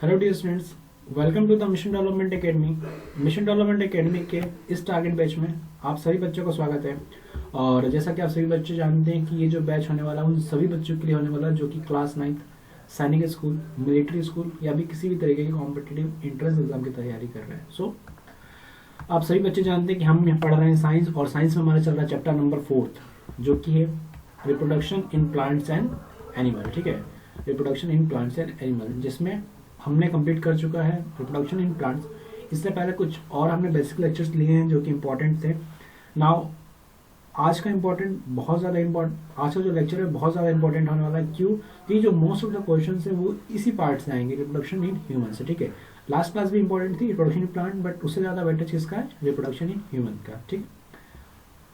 Hello dear students, welcome to the mission development academy. Mission development academy के इस target batch में आप सभी बच्चों का स्वागत है। और जैसा कि आप सभी बच्चे जानते हैं कि ये जो बैच होने वाला है उन सभी बच्चों के लिए होने वाला है जो कि क्लास 9 सैनिक स्कूल, मिलिट्री स्कूल या भी किसी भी तरीके के कॉम्पिटिटिव एंट्रेंस एग्जाम की तैयारी कर रहे हैं। सो आप सभी बच्चे जानते हैं कि हम यहाँ पढ़ रहे हैं साइंस, और साइंस में हमारा चल रहा है चैप्टर नंबर 4 जो कि है reproduction in plants and animal. ठीक है, reproduction in plants and animal, जिसमें हमने कंप्लीट कर चुका है रिप्रोडक्शन इन प्लांट्स। इससे पहले कुछ और हमने बेसिक लेक्चर्स लिए हैं जो कि इंपॉर्टेंट थे। नाउ आज का आज का जो लेक्चर है बहुत ज़्यादा इंपॉर्टेंट होने वाला है। क्यों? कि जो मोस्ट ऑफ द क्वेश्चन है वो इसी पार्ट से आएंगे, रिप्रोडक्शन इन ह्यूमन से। ठीक है, लास्ट क्लास भी इंपॉर्टेंट थी रिप्रोडक्शन इन प्लांट, बट उससे ज़्यादा वेटेज किसका है? रिप्रोडक्शन इन ह्यूमन का। ठीक,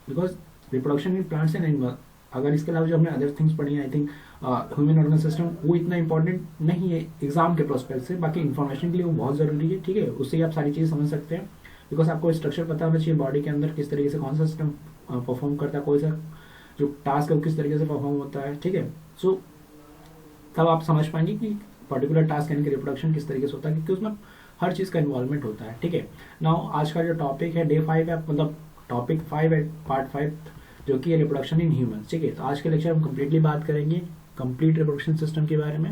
because reproduction in plants and animal, अगर इसके अलावा जो हमने अदर थिंग्स पढ़ी हैं, I think human organ system वो इतना इंपॉर्टेंट नहीं है एग्जाम के प्रोस्पेक्ट से, बाकी इन्फॉर्मेशन के लिए वो बहुत जरूरी है। ठीक है, उससे ही आप सारी चीज़ समझ सकते हैं, बिकॉज आपको स्ट्रक्चर पता होना चाहिए बॉडी के अंदर किस तरीके से कौन सा सिस्टम परफॉर्म करता है, कोई सा जो टास्क है वो किस तरीके से परफॉर्म होता है। ठीक है, सो तब आप समझ पाएंगे कि पर्टिकुलर टास्क यानी कि रिप्रोडक्शन किस तरीके से होता है, क्योंकि उसमें हर चीज़ का इन्वॉल्वमेंट होता है। ठीक है, नाउ आज का जो टॉपिक है डे 5 है, मतलब टॉपिक 5 है, पार्ट 5, जो कि है रिप्रोडक्शन इन ह्यूमन। ठीक है, तो आज के लेक्चर हम कंप्लीटली बात करेंगे कंप्लीट रिप्रोडक्शन सिस्टम के बारे में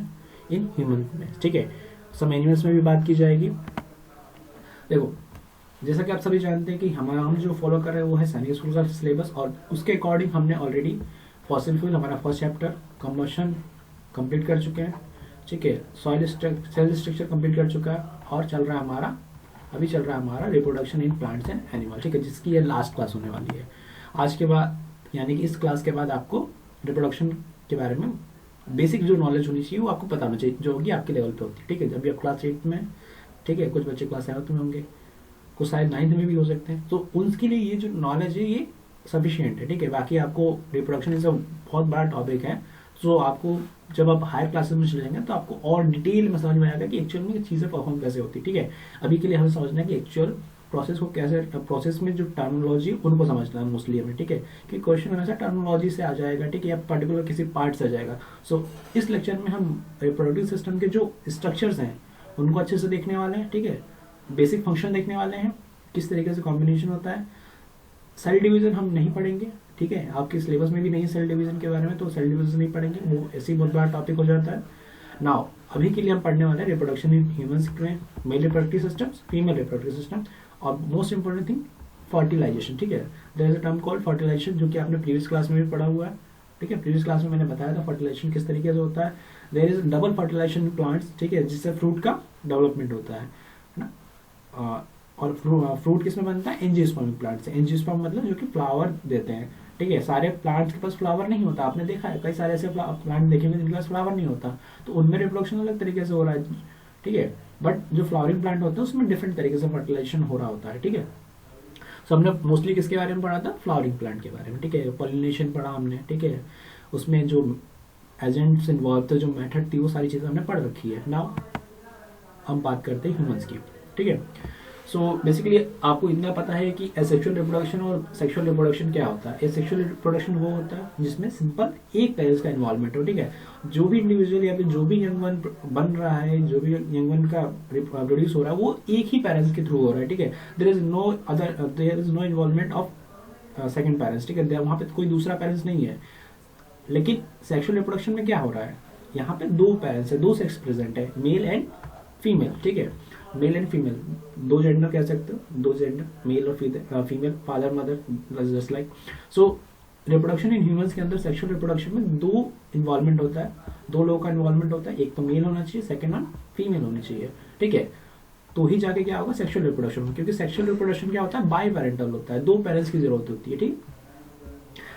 इन ह्यूमन में। ठीक है, सब एनिमल्स में भी बात की जाएगी। देखो, जैसा कि आप सभी जानते हैं कि हम जो फॉलो कर रहे हैं वो है सैनिक स्कूल का सिलेबस, और उसके अकॉर्डिंग हमने ऑलरेडी फॉसिल फ्यूल हमारा फर्स्ट चैप्टर कंबशन कंप्लीट कर चुके हैं। ठीक है, सेल स्ट्रक्चर कंप्लीट कर चुका है, और अभी चल रहा है हमारा reproduction in plants and animal. ठीक है, जिसकी ये लास्ट क्लास होने वाली है। आज के बाद यानी कि इस क्लास के बाद आपको रिप्रोडक्शन के बारे में बेसिक जो नॉलेज होनी चाहिए वो आपको पता होना चाहिए, जो होगी आपके लेवल पे होती है। ठीक है, जब भी आप क्लास 8 में, ठीक है, कुछ बच्चे क्लास 7 में होंगे, कुछ शायद 9th में भी हो सकते हैं, तो उनके लिए ये जो नॉलेज है ये सफिशियंट है। ठीक है, बाकी आपको रिप्रोडक्शन इज बहुत बड़ा टॉपिक है, तो आपको जब आप हायर क्लासेस में चले जाएंगे तो आपको और डिटेल में समझ में आएगा कि एक्चुअल में चीज़ें परफॉर्म कैसे होती है। ठीक है, अभी के लिए हमें समझना है कि एक्चुअल प्रोसेस को कैसे, प्रोसेस में जो टर्मिनोलॉजी उनको समझना है मोस्टली हमें। ठीक है, कि क्वेश्चन हमेशा टर्मिनोलॉजी से आ जाएगा, ठीक है, या पर्टिकुलर किसी पार्ट से आ जाएगा। सो इस लेक्चर में हम रिप्रोडक्टिव सिस्टम के जो स्ट्रक्चर्स हैं उनको अच्छे से देखने वाले हैं। ठीक है, बेसिक फंक्शन देखने वाले हैं, किस तरीके से कॉम्बिनेशन होता है। सेल डिवीजन हम नहीं पढ़ेंगे। ठीक है, आपके सिलेबस में भी नहीं सेल डिवीजन के बारे में, तो सेल डिवीजन नहीं पढ़ेंगे, वो ऐसे ही बहुत बड़ा टॉपिक हो जाता है। नाउ अभी के लिए हम पढ़ने वाले हैं रिप्रोडक्शन इन ह्यूमंस में, male reproductive systems, female reproductive system, और मोस्ट इंपोर्टेंट थिंग फर्टिलाइजेशन। ठीक है, there is a term called fertilisation, जो कि आपने प्रीवियस क्लास में भी पढ़ा हुआ है। ठीक है, प्रीवियस क्लास में मैंने बताया था फर्टिलाइजेशन किस तरीके से होता है। There is double fertilisation in plants, ठीक है, जिससे फ्रूट का डेवलपमेंट होता है ना। और फ्रूट किसमें बनता है? एंजियोस्पर्मिक प्लांट से। एंजियोस्पर्म मतलब जो कि फ्लावर देते हैं। ठीक है, सारे प्लांट्स के पास फ्लावर नहीं होता, आपने देखा है कई सारे ऐसे प्लांट देखेंगे जिनके पास फ्लावर नहीं होता, तो उनमें रिप्रोडक्शन अलग तरीके से हो रहा है। ठीक है, बट जो फ्लावरिंग प्लांट होता है उसमें डिफरेंट तरीके से फर्टिलाइजेशन हो रहा होता है। ठीक है, सो हमने मोस्टली किसके बारे में पढ़ा था? फ्लावरिंग प्लांट के बारे में। ठीक है, पॉलिनेशन पढ़ा हमने। ठीक है, उसमें जो एजेंट्स इन्वॉल्व थे, जो मेथड थी, वो सारी चीज़ें हमने पढ़ रखी है। नाउ हम बात करते हैं ह्यूमंस की। ठीक है, सो बेसिकली आपको इतना पता है कि एसेक्सुअल रिप्रोडक्शन और सेक्सुअल रिप्रोडक्शन क्या होता है। एसेक्सुअल रिप्रोडक्शन वो होता है जिसमें सिंपल एक पेरेंट्स का इन्वॉल्वमेंट हो। ठीक है, जो भी इंडिविजुअल या फिर जो भी यंग वन बन रहा है, जो भी यंग वन का प्रोड्यूस हो रहा है, वो एक ही पेरेंट्स के थ्रू हो रहा है। ठीक है, there is no involvement of second parents. ठीक है, वहाँ पे कोई दूसरा पेरेंट्स नहीं है। लेकिन सेक्सुअल रिप्रोडक्शन में क्या हो रहा है? यहाँ पे दो पेरेंट्स है, दो सेक्स प्रेजेंट है, मेल एंड फीमेल। ठीक है, मेल एंड फीमेल, दो जेंडर कह सकते हो, दो जेंडर, मेल और female, father mother, just like. So reproduction in humans के अंदर सेक्सुअल रिप्रोडक्शन में दो इन्वॉल्वमेंट होता है, दो लोगों का इन्वॉल्वमेंट होता है, एक तो मेल होना चाहिए, सेकंड वन फीमेल होनी चाहिए। ठीक है, तो ही जाके क्या होगा? सेक्सुअल रिप्रोडक्शन में, क्योंकि सेक्सुअल रिप्रोडक्शन क्या होता है? बाई पेरेंटल होता है, दो पेरेंट्स की जरूरत होती है। ठीक,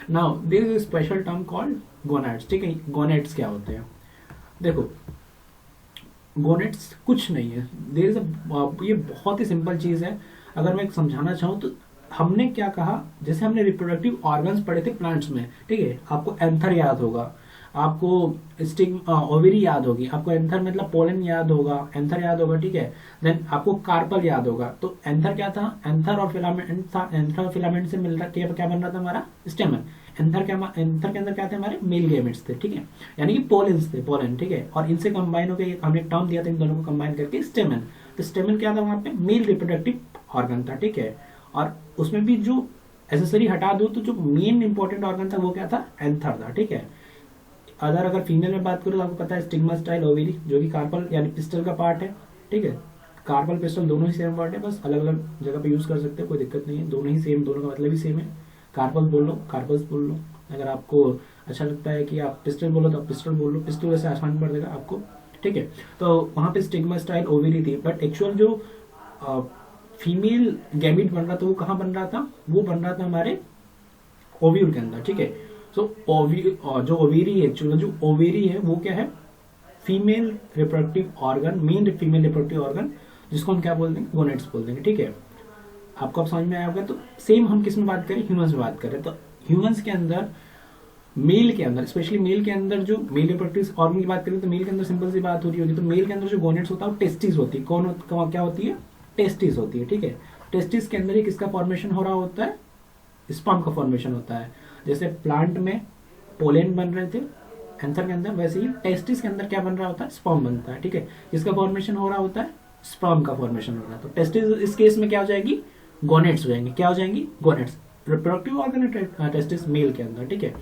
now there is a special term called gonads. ठीक है, गोनाड्स क्या होते हैं? देखो, गोनेट्स कुछ नहीं है, देयर इज ये बहुत ही सिंपल चीज है। अगर मैं समझाना चाहूँ तो हमने क्या कहा, जैसे हमने रिप्रोडक्टिव ऑर्गन्स पढ़े थे प्लांट्स में। ठीक है, आपको एंथर याद होगा, आपको स्टिग ओवरी याद होगी, आपको एंथर मतलब पोलन याद होगा, एंथर याद होगा। ठीक है, देन आपको कार्पल याद होगा। तो एंथर क्या था? एंथर और फिलामेंट था, एंथर और फिलामेंट से मिलकर क्या बन रहा था? हमारा स्टेमन। एंथर के अंदर क्या थे हमारे मेल गैमेट्स थे, ठीक है, यानी कि पोलेंस थे, पोलन, ठीक है, और इनसे कंबाइन होकर हमने टर्म दिया था इन दोनों को कंबाइन करके स्टेमन। तो स्टेमन क्या था वहां पे, मेल रिप्रोडक्टिव ऑर्गन था, ठीक है, और उसमें भी जो एसेसरी हटा दो तो जो मेन इंपॉर्टेंट ऑर्गन था वो क्या था, एंथर था, ठीक है। अगर फीमेल में बात करूँ तो आपको पता है स्टिग्मा स्टाइल ओवेरी, जो कि कार्पल यानी पिस्टल का पार्ट है, ठीक है। कार्पल पिस्टल दोनों ही सेम वर्ड है, बस अलग अलग जगह पे यूज कर सकते हैं, कोई दिक्कत नहीं है, दोनों ही सेम, दोनों का मतलब ही सेम है। कार्पल बोल लो, कार्पल्स बोल लो, अगर आपको अच्छा लगता है कि आप पिस्टल बोलो तो आप पिस्टल बोल लो, पिस्टल वैसे आसान पड़ जाएगा आपको, ठीक है। तो वहां पे स्टिग्मा स्टाइल ओवेरी थी, बट एक्चुअल जो फीमेल गैमिट बन रहा था वो कहाँ बन रहा था, वो बन रहा था हमारे ओव्यूल के अंदर, ठीक है। सो जो ओवेरी है, एक्चुअल जो ओवेरी है वो क्या है, female reproductive organ, main female reproductive organ, जिसको हम क्या बोल देंगे, गोनेट्स बोल देंगे, ठीक है। आपको अब समझ में आया होगा। तो सेम हम किस में बात करें, ह्यूमंस में बात करें, तो ह्यूमंस के अंदर मेल के अंदर, स्पेशली मेल के अंदर जो मेल रिप्रोडक्टिव ऑर्गन की बात करें तो मेल के अंदर सिंपल सी बात हो रही होगी, तो मेल के अंदर जो गोनेट्स होता है वो टेस्टिस होती है। क्या होती है, टेस्टिस होती है, ठीक है। टेस्टिस के अंदर ही किसका फॉर्मेशन हो रहा होता है, स्पर्म का फॉर्मेशन होता है। जैसे प्लांट में पोलेन बन रहे थे एंथर के अंदर, वैसे ही टेस्टिस के अंदर क्या बन रहा होता है, स्पर्म बनता है, ठीक है। जिसका फॉर्मेशन हो रहा होता है, स्पर्म का फॉर्मेशन हो रहा है। तो टेस्टिस इस केस में क्या हो जाएगी, गोनेट्स हो जाएंगे, क्या हो जाएंगी, गोनेट्स। रिप्रोडक्टिव ऑर्गन है टेस्टिस मेल के अंदर, ठीक है।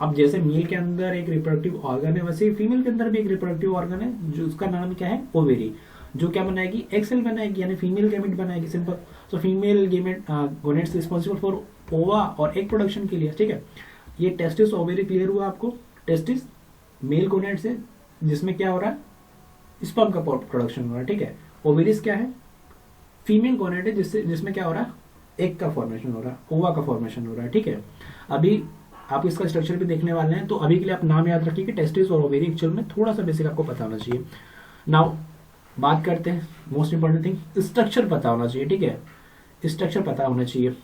अब जैसे मेल के अंदर एक रिप्रोडक्टिव ऑर्गन है, वैसे फीमेल के अंदर भी एक रिप्रोडक्टिव ऑर्गन है, जो उसका नाम क्या है, ओवेरी, जो क्या बनाएगी, एक्सेल बनाएगी, यानी फीमेल गैमेट बनाएगी, simple. So female gamete gonads responsible for ओवा और एग प्रोडक्शन के लिए, ठीक है। ये टेस्टिस ओवेरी क्लियर हुआ आपको। टेस्टिस मेल गोनेट्स है, जिसमें क्या हो रहा है, स्पर्म का प्रोडक्शन हो रहा है, ठीक है। ओवेरिस क्या है, फीमेल गोनेट है, जिसमें क्या हो रहा है, एग का फॉर्मेशन हो रहा है, ओवा का फॉर्मेशन हो रहा है, ठीक है। अभी आप इसका स्ट्रक्चर भी देखने वाले हैं, तो अभी के लिए आप नाम याद रखिए कि टेस्टिस और ओवेरी एक्चुअल में थोड़ा सा बेसिक आपको पता होना चाहिए। नाउ बात करते हैं मोस्ट इंपॉर्टेंट थिंग, स्ट्रक्चर पता होना चाहिए, ठीक है, स्ट्रक्चर पता होना चाहिए।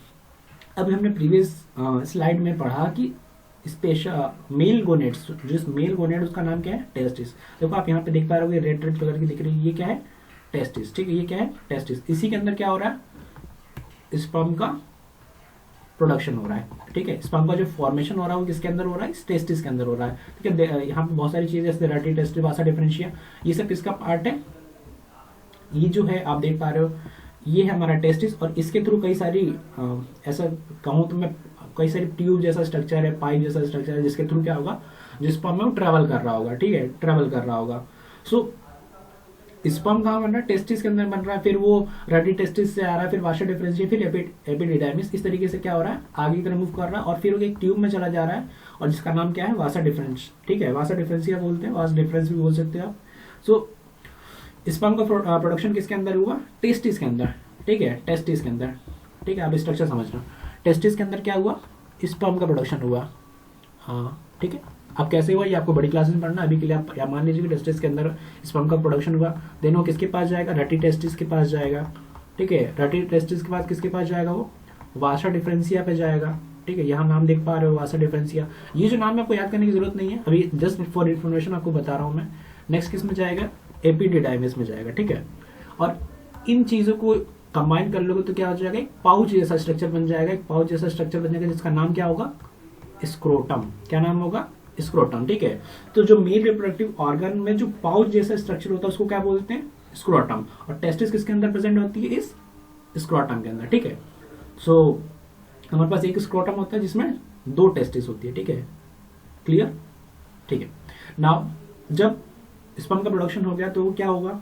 अभी हमने प्रीवियस स्लाइड में पढ़ा कि स्पेशल मेल गोनेट्स, जिस मेल गोनेट उसका नाम क्या है, टेस्टिस। देखो आप यहाँ पे देख पा रहे हो, रेड रेड कलर की दिख रही है, ये क्या है, टेस्टिस, ठीक है, ये क्या है, टेस्टिस। इसी के अंदर क्या हो रहा है, स्पर्म का प्रोडक्शन हो रहा है, ठीक है। स्पर्म का जो फॉर्मेशन हो रहा है वो किसके अंदर हो रहा है, टेस्टिस के अंदर हो रहा है, ठीक है। यहाँ पे बहुत सारी चीजें जैसे रेटी टेस्टिस, वासा डिफरेंशिया, ये सब किसका पार्ट है, ये जो है आप देख पा रहे हो, ये है हमारा टेस्टिस, और इसके थ्रू कई सारी ऐसा कहूँ तो मैं, कई सारी ट्यूब जैसा स्ट्रक्चर है, पाइप जैसा स्ट्रक्चर है, जिसके थ्रू क्या होगा, जिस स्पर्म में वो ट्रेवल कर रहा होगा, ठीक है, ट्रेवल कर रहा होगा। सो स्पर्म कहाँ बन रहा है, टेस्टिस के अंदर बन रहा है, फिर वो रेडी टेस्टिस से आ रहा है, फिर वाशर डिफरेंशिया, फिर एपिडिडाइमिस, इस तरीके से क्या हो रहा है, आगे की तरफ मूव कर रहा है, और फिर वो एक ट्यूब में चला जा रहा है, और जिसका नाम क्या है, वासा डिफरेंस, ठीक है, वासा डिफरेंशिया बोलते हैं, वास डिफरेंस भी बोल सकते हैं आप। सो स्पर्म का प्रोडक्शन किसके अंदर हुआ, टेस्टिस के अंदर, ठीक है, टेस्टिस के अंदर, ठीक है। आप स्ट्रक्चर समझना, टेस्टिस के अंदर क्या हुआ, स्पर्म का प्रोडक्शन हुआ, हाँ, ठीक है। अब कैसे हुआ ये आपको बड़ी क्लासेस में पढ़ना, अभी के लिए आप या मान लीजिए कि टेस्टिस के अंदर स्पर्म का प्रोडक्शन हुआ, देन वो किसके पास जाएगा, रेटी टेस्टिस के पास जाएगा, ठीक है। रेटी टेस्टिस के बाद किसके पास जाएगा, वो वासा डिफरेंशिया पे जाएगा, ठीक है। यहाँ नाम देख पा रहे हो, वासा डिफरेंशिया, ये जो नाम है आपको याद करने की जरूरत नहीं है, अभी जस्ट फॉर इन्फॉर्मेशन आपको बता रहा हूँ मैं। नेक्स्ट किस में जाएगा, एपिडिडाइमिस में जाएगा, ठीक है। और इन चीजों को कंबाइन कर लोगे तो क्या हो जाएगा, एक पाउच जैसा स्ट्रक्चर बन जाएगा, एक पाउच जैसा स्ट्रक्चर बन जाएगा, जिसका नाम क्या होगा, स्क्रोटम। क्या नाम होगा, स्क्रोटम, ठीक है। तो जो मेल रिप्रोडक्टिव ऑर्गन में जो पाउच जैसा स्ट्रक्चर होता है उसको क्या बोलते हैं, स्क्रोटम। और टेस्टिस किसके अंदर प्रेजेंट होती है, इस स्क्रोटम के अंदर, ठीक है। सो हमारे पास एक स्क्रोटम होता है जिसमें 2 टेस्टिस होती है, ठीक है, क्लियर, ठीक है। नाउ जब स्पर्म का प्रोडक्शन हो गया तो क्या होगा,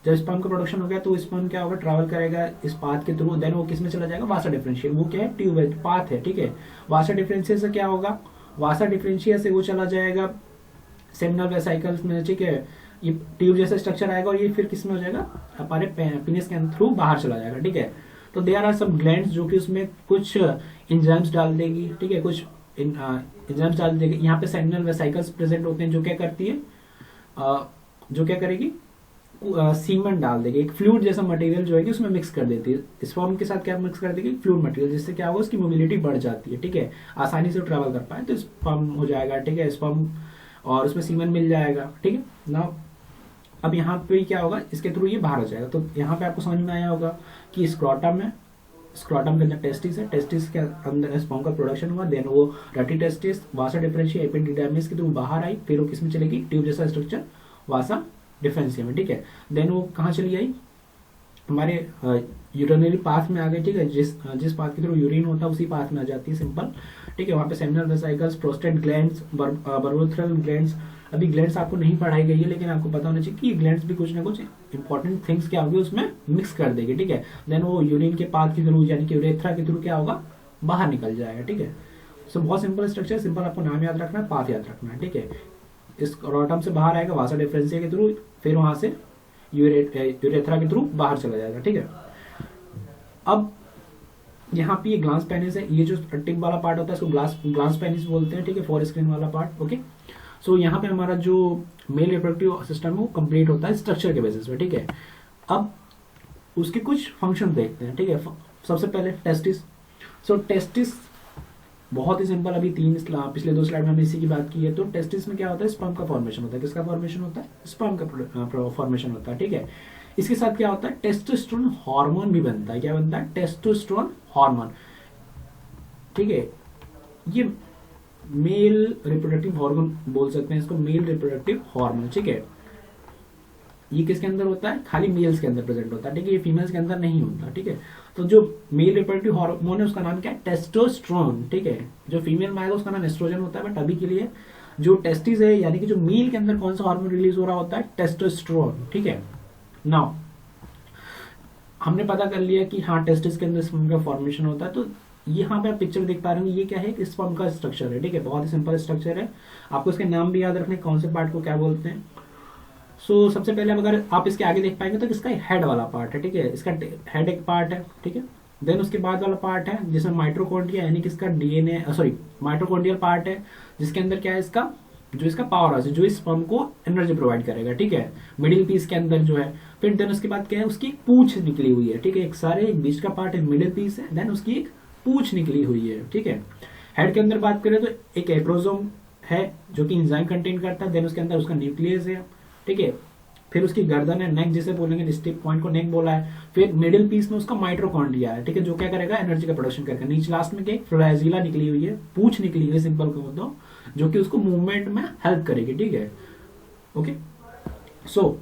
जब स्पर्म का प्रोडक्शन हो गया तो स्पर्म क्या होगा, ट्रैवल करेगा इस पाथ के थ्रू, देन वो किस में चला जाएगा, वासा डिफरेंशियल, वो क्या है, ट्यूब है, पाथ है, ठीक है। वासा डिफरेंशियल से क्या होगा, वासा डिफरेंशियल से वो चला जाएगा सेमिनल वेसिकल्स में, ठीक है, ये ट्यूब जैसा स्ट्रक्चर आएगा, और ये फिर किस में हो जाएगा, हमारे पेनिस के थ्रू बाहर चला जाएगा, ठीक है। तो देयर आर सम ग्लैंड्स जो कि उसमें कुछ एंजाइम्स डाल देगी, ठीक है, कुछ एंजाइम्स डाल देगी। यहाँ पे सेमिनल वेसिकल्स प्रेजेंट होते हैं, जो क्या करती है, जो क्या करेगी, सीमेंट डाल देगी, एक फ्लूइड जैसा मटेरियल जो है कि उसमें मिक्स कर देती है, स्पर्म के साथ क्या मिक्स कर देगी, फ्लूइड मटेरियल, जिससे क्या होगा, उसकी मोबिलिटी बढ़ जाती है, ठीक है, आसानी से ट्रैवल कर पाए, तो स्पर्म हो जाएगा, ठीक है, स्पर्म, और उसमें सीमेंट मिल जाएगा, ठीक है ना। अब यहाँ पे क्या होगा, इसके थ्रू ये बाहर हो जाएगा। तो यहाँ पे आपको समझ में आया होगा कि स्क्रोटम में स्क्रॉटम के अंदर टेस्टिस है, टेस्टिस के अंदर स्पर्म का प्रोडक्शन हुआ, देन वो रटी टेस्टिस वासा डिफरेंशिया एपिडिडाइमिस के थ्रू बाहर आई, फिर वो किसमें चलेगी, ट्यूब जैसा स्ट्रक्चर वासा डिफरेंशिया में, ठीक है। देन वो कहाँ चली आई, हमारे यूरिनरी पाथ में आ गई, ठीक है। जिस पाथ के थ्रू यूरिन होता है उसी पाथ में आ जाती है, सिंपल, ठीक है। वहाँ पे seminal vesicles, prostate glands, bulbourethral glands, अभी ग्लैंड्स आपको नहीं पढ़ाई गई है लेकिन आपको पता होना चाहिए कि ग्लैंड्स भी कुछ ना कुछ इंपॉर्टेंट थिंग्स क्या होगी उसमें मिक्स कर देगी, ठीक है। देन वो यूरिन के पाथ के थ्रू यानी कि यूरेथ्रा के थ्रू क्या होगा, बाहर निकल जाएगा, ठीक है। सो बहुत सिंपल स्ट्रक्चर, सिंपल आपको नाम याद रखना है, पाथ याद रखना है, ठीक है। इस रोटम से बाहर आएगा वासा डिफरेंशिया के थ्रू, फिर वहां से यूरेथ्रा के थ्रू बाहर चला जाएगा, ठीक है। अब यहाँ पे ये ग्लांस पेनिस है, ये जो टिप वाला पार्ट होता है इसको ग्लांस पेनिस बोलते हैं, ठीक है, फोर स्क्रीन वाला पार्ट, ओके। सो यहाँ पे हमारा जो मेल रिप्रोडक्टिव सिस्टम है वो कंप्लीट होता है स्ट्रक्चर के बेसिस पे, ठीक है। अब उसके कुछ फंक्शन देखते हैं, ठीक है। सबसे पहले टेस्टिस। सो टेस्टिस बहुत ही सिंपल, अभी पिछले 2 स्लाइड में हमने इसी की बात की है। तो टेस्टिस में क्या होता है, स्पर्म का फॉर्मेशन होता है। किसका फॉर्मेशन होता है, स्पर्म का फॉर्मेशन होता है, ठीक है। इसके साथ क्या होता है, टेस्टोस्टेरोन हार्मोन भी बनता है। क्या बनता है, टेस्टोस्टेरोन हार्मोन, ठीक है। ये मेल रिप्रोडक्टिव हार्मोन बोल सकते हैं इसको, मेल रिप्रोडक्टिव हार्मोन, ठीक है। ये किसके अंदर होता है, खाली मेल्स के अंदर प्रेजेंट होता है, ठीक है। ये फीमेल्स के अंदर नहीं होता, ठीक है। तो जो मेल रिप्रोडक्टिव हार्मोन है उसका नाम क्या है, टेस्टोस्टेरोन, ठीक है। जो फीमेल में आएगा उसका नाम एस्ट्रोजन होता है, बट अभी के लिए जो टेस्टिस है यानी कि जो मेल के अंदर कौन सा हार्मोन रिलीज हो रहा होता है, टेस्टोस्टेरोन, ठीक है। नाउ हमने पता कर लिया कि हाँ टेस्टिस के अंदर स्पर्म का फॉर्मेशन होता है। तो यहाँ पे आप पिक्चर देख पा रहे होंगे, ये क्या है, स्पर्म का स्ट्रक्चर है, ठीक है। बहुत ही सिंपल स्ट्रक्चर है, आपको इसके नाम भी याद रखने, कौन से पार्ट को क्या बोलते हैं। सो सबसे पहले अगर आप इसके आगे देख पाएंगे तो इसका हेड वाला पार्ट है, ठीक है। इसका हेड एक पार्ट है, ठीक है। देन उसके बाद वाला पार्ट है जिसमें माइटोकॉन्ड्रिया यानी कि इसका डीएनए माइटोकॉन्ड्रियल पार्ट है, जिसके अंदर क्या है, इसका पावर हाउस है जो इस स्पर्म को एनर्जी प्रोवाइड करेगा, ठीक है। मिडिल पीस के अंदर जो है, फिर देन उसके बाद क्या है, उसकी पूंछ निकली हुई है, ठीक है। एक बीच का पार्ट है, मिडिल पीस है, देन उसकी एक पूंछ निकली हुई है, ठीक है। हेड के अंदर बात करें तो एक एक्रोसोम है जो कि एंजाइम कंटेन करता है, देन उसके अंदर उसका न्यूक्लियस है, ठीक है। फिर उसकी गर्दन है, नेक जिसे बोलेंगे, डिस्टिक पॉइंट को नेक बोला है। फिर मिडिल पीस में उसका माइटोकॉन्ड्रिया है, ठीक है, जो क्या करेगा, एनर्जी का प्रोडक्शन करेगा। नीचे लास्ट में क्या, फ्लैजिला निकली हुई है, पूंछ निकली हुई है, सिंपल को दो, जो कि उसको मूवमेंट में हेल्प करेगी, ठीक है, ओके। सो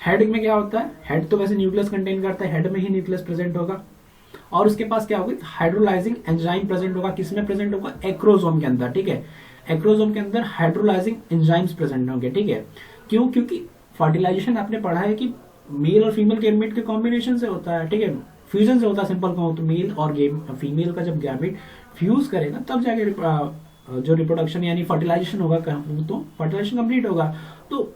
हेड में क्या होता है, हेड तो वैसे न्यूक्लियस कंटेन करता है, हेड में ही न्यूक्लियस प्रेजेंट होगा, और उसके पास क्या होगा, हाइड्रोलाइजिंग एंजाइम प्रेजेंट होगा। किसमें प्रेजेंट होगा, एक्रोसोम के अंदर, ठीक है। एक्रोसोम के अंदर हाइड्रोलाइजिंग एंजाइम्स प्रेजेंट होंगे, ठीक है। क्यों, क्योंकि फर्टिलाइजेशन आपने पढ़ा है कि मेल और फीमेल गैमेट के कॉम्बिनेशन से होता है, ठीक है, फ्यूजन से होता है। सिंपल कहूं तो मेल और फीमेल का जब गैमेट फ्यूज करेगा तब जाके जो रिप्रोडक्शन यानी फर्टिलाइजेशन होगा, तो फर्टिलाइजेशन कंप्लीट होगा। तो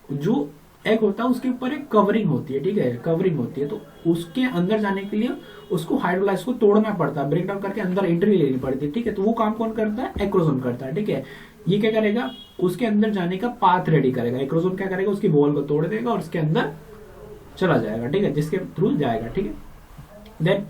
जो एग होता है उसके ऊपर एक कवरिंग होती है, ठीक है, कवरिंग होती है। तो उसके अंदर जाने के लिए उसको हाइड्रोलाइज को तोड़ना पड़ता है, ब्रेक डाउन करके अंदर एंट्री लेनी पड़ती है, ठीक है। तो वो काम कौन करता है, एक्रोसोम करता है, ठीक है। ये क्या करेगा, उसके अंदर जाने का पाथ रेडी करेगा। एक्रोसोम क्या करेगा, उसकी वॉल को तोड़ देगा और उसके अंदर चला जाएगा, ठीक है, जिसके थ्रू जाएगा, ठीक है। देन